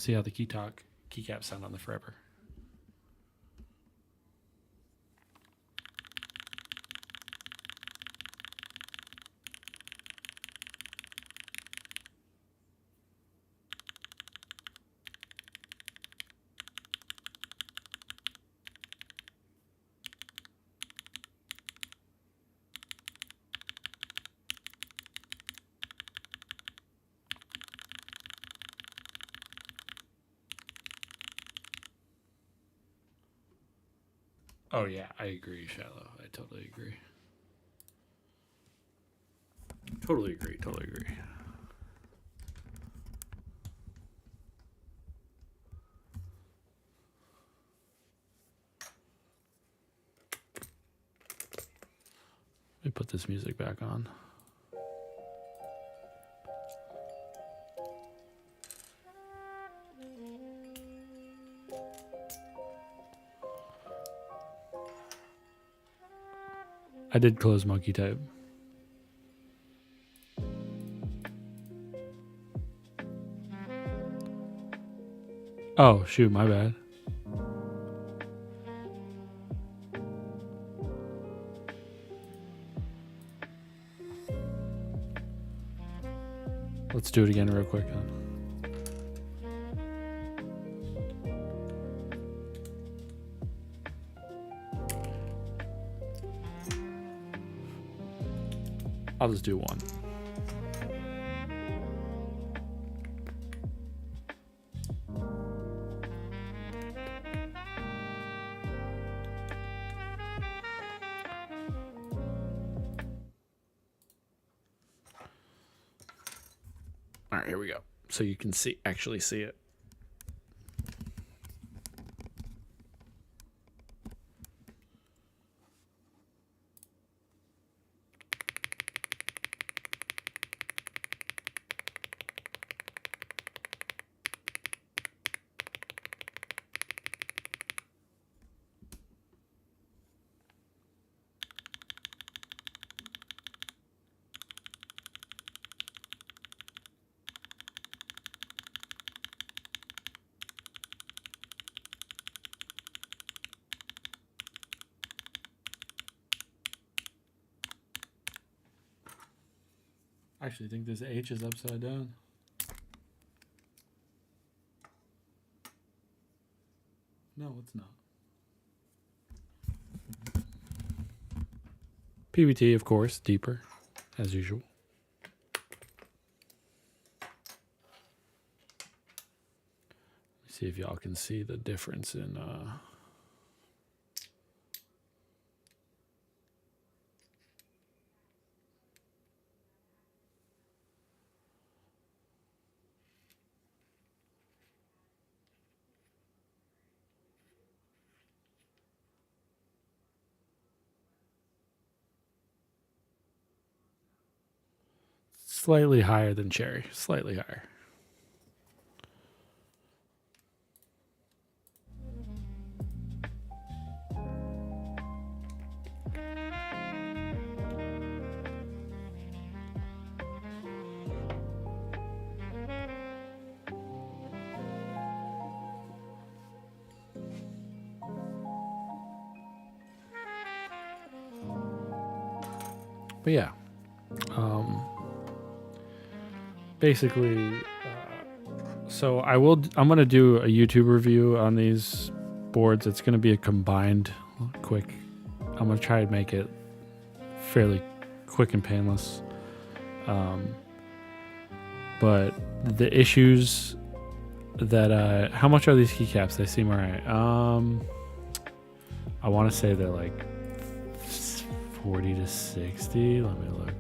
see how the keycaps sound on the Forever. Oh yeah, I agree, Shallow. I totally agree. Totally agree. Let me put this music back on. I did close monkey type. Oh, shoot, my bad. Let's do it again real quick. I'll just do one. All right, here we go. So you can actually see it. I actually think this H is upside down. No, it's not. PBT, of course, deeper, as usual. See if y'all can see the difference in slightly higher than Cherry, slightly higher. But yeah, basically, so I'm going to do a YouTube review on these boards. It's going to be a combined quick. I'm going to try to make it fairly quick and painless. But the issues that, how much are these keycaps? They seem all right. I want to say they're like 40 to 60. Let me look.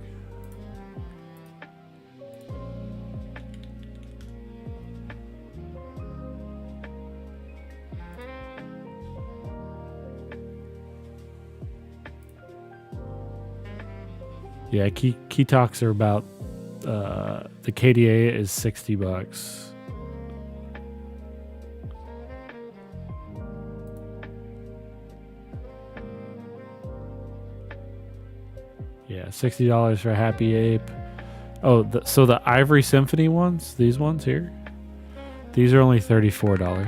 Yeah, key talks are about the KDA is $60. Yeah, $60 for Happy Ape. Oh, so the Ivory Symphony ones, these ones here, these are only $34.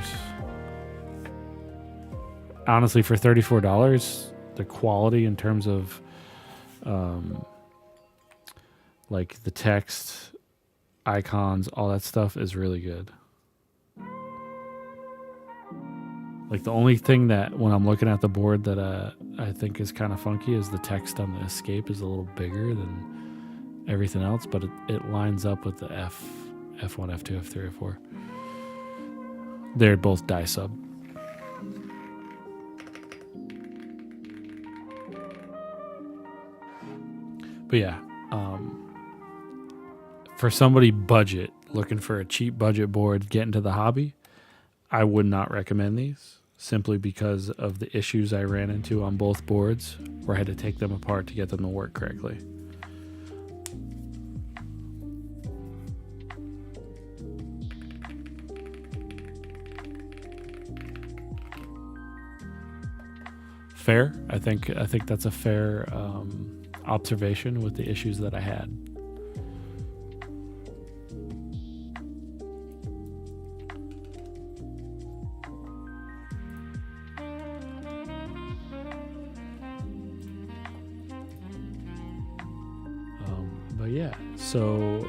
Honestly, for $34, the quality in terms of like the text, icons, all that stuff is really good. Like the only thing that when I'm looking at the board that I think is kind of funky is the text on the escape is a little bigger than everything else, but it lines up with the F1, F2, F3, F4. They're both die sub. But yeah, for somebody budget, looking for a cheap budget board, get into the hobby, I would not recommend these simply because of the issues I ran into on both boards where I had to take them apart to get them to work correctly. Fair. I think that's a fair observation with the issues that I had. But yeah, so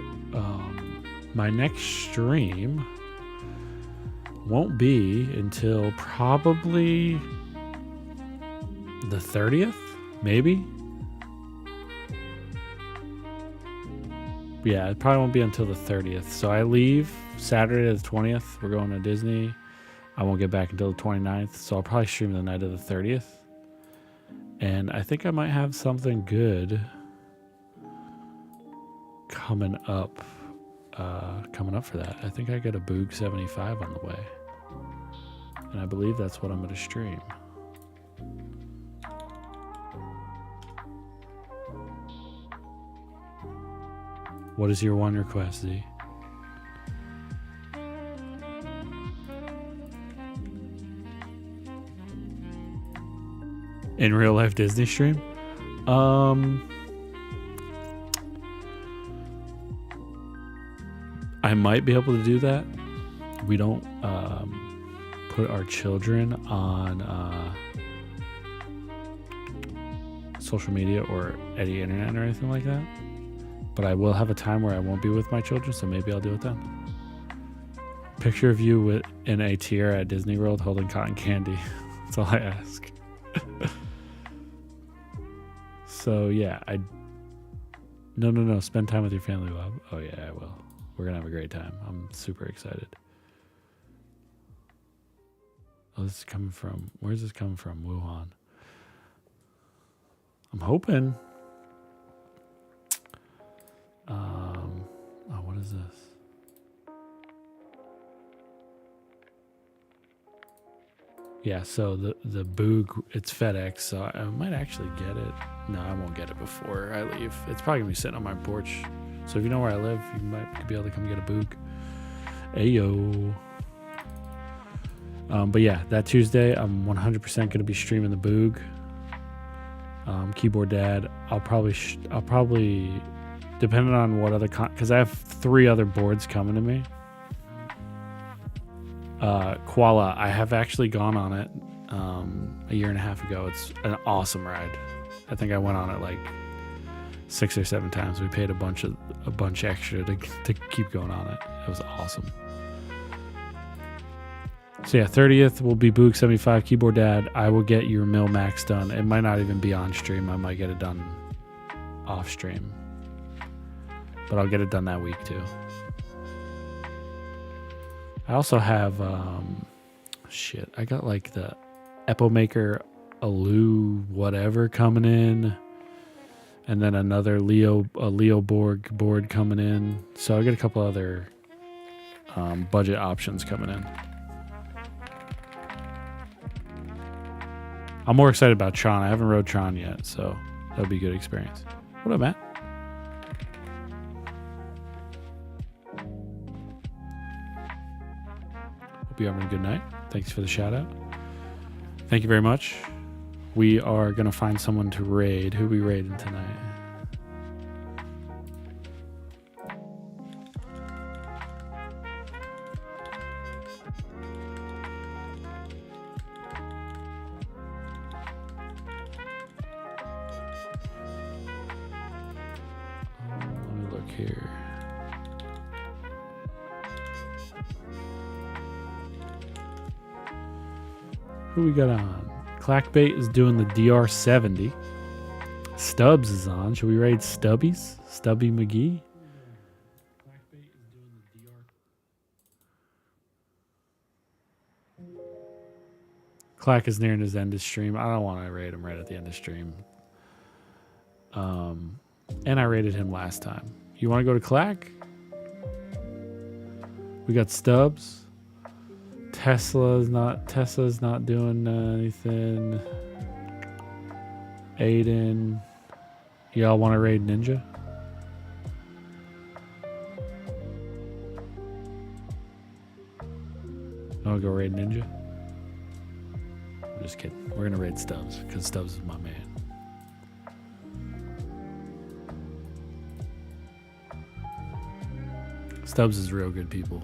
my next stream won't be until probably the 30th, maybe. Yeah, it probably won't be until the 30th. So I leave Saturday the 20th. We're going to Disney. I won't get back until the 29th. So I'll probably stream the night of the 30th. And I think I might have something good coming up for that. I think I got a Boog 75 on the way. And I believe that's what I'm going to stream. What is your one request, Z? In real life Disney stream? I might be able to do that. We don't put our children on social media or any internet or anything like that. But I will have a time where I won't be with my children, so maybe I'll do it then. Picture of you in a tiara at Disney World holding cotton candy. That's all I ask. So yeah, No. Spend time with your family, Bob. Oh yeah, I will. We're gonna have a great time. I'm super excited. Oh, this is coming from. Where's this coming from? Wuhan. I'm hoping. Oh, what is this? Yeah, so the Boog, it's FedEx, so I might actually get it. No, I won't get it before I leave. It's probably gonna be sitting on my porch. So if you know where I live, you could be able to come get a Boog. Ayo. But yeah, that Tuesday, I'm 100% gonna be streaming the Boog. Keyboard Dad. I'll probably, depending on what other because I have 3 other boards coming to me. Koala, I have actually gone on it a year and a half ago. It's an awesome ride. I think I went on it like 6 or 7 times. We paid a bunch extra to keep going on it. It was awesome. So yeah, 30th will be Boog 75 Keyboard Dad. I will get your Mill Max done. It might not even be on stream. I might get it done off stream. But I'll get it done that week too. I also have I got like the Epomaker Alu whatever coming in, and then another Leo board coming in. So I got a couple other budget options coming in. I'm more excited about Tron. I haven't rode Tron yet, so that'll be a good experience. What up, Matt? Hope you're having a good night. Thanks for the shout out. Thank you very much. We are going to find someone to raid. Who are we raiding tonight? here. Who we got on? Clackbait is doing the DR70. Stubbs is on. Should we raid Stubbies? Stubby McGee? Clackbait is doing the DR. Clack is nearing his end of stream. I don't want to raid him right at the end of stream. And I raided him last time. You want to go to Clack? We got Stubbs. Tesla's not doing anything. Aiden. Y'all want to raid Ninja? I'll go raid Ninja. I'm just kidding. We're gonna raid Stubbs because Stubbs is my man. Stubbs is real good people.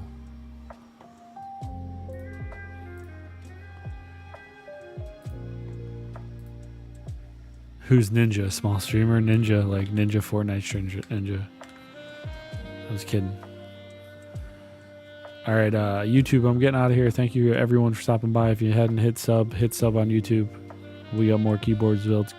Who's Ninja? Small streamer? Ninja, like Ninja Fortnite Ninja. I was kidding. All right, YouTube, I'm getting out of here. Thank you everyone for stopping by. If you hadn't hit sub on YouTube. We got more keyboards built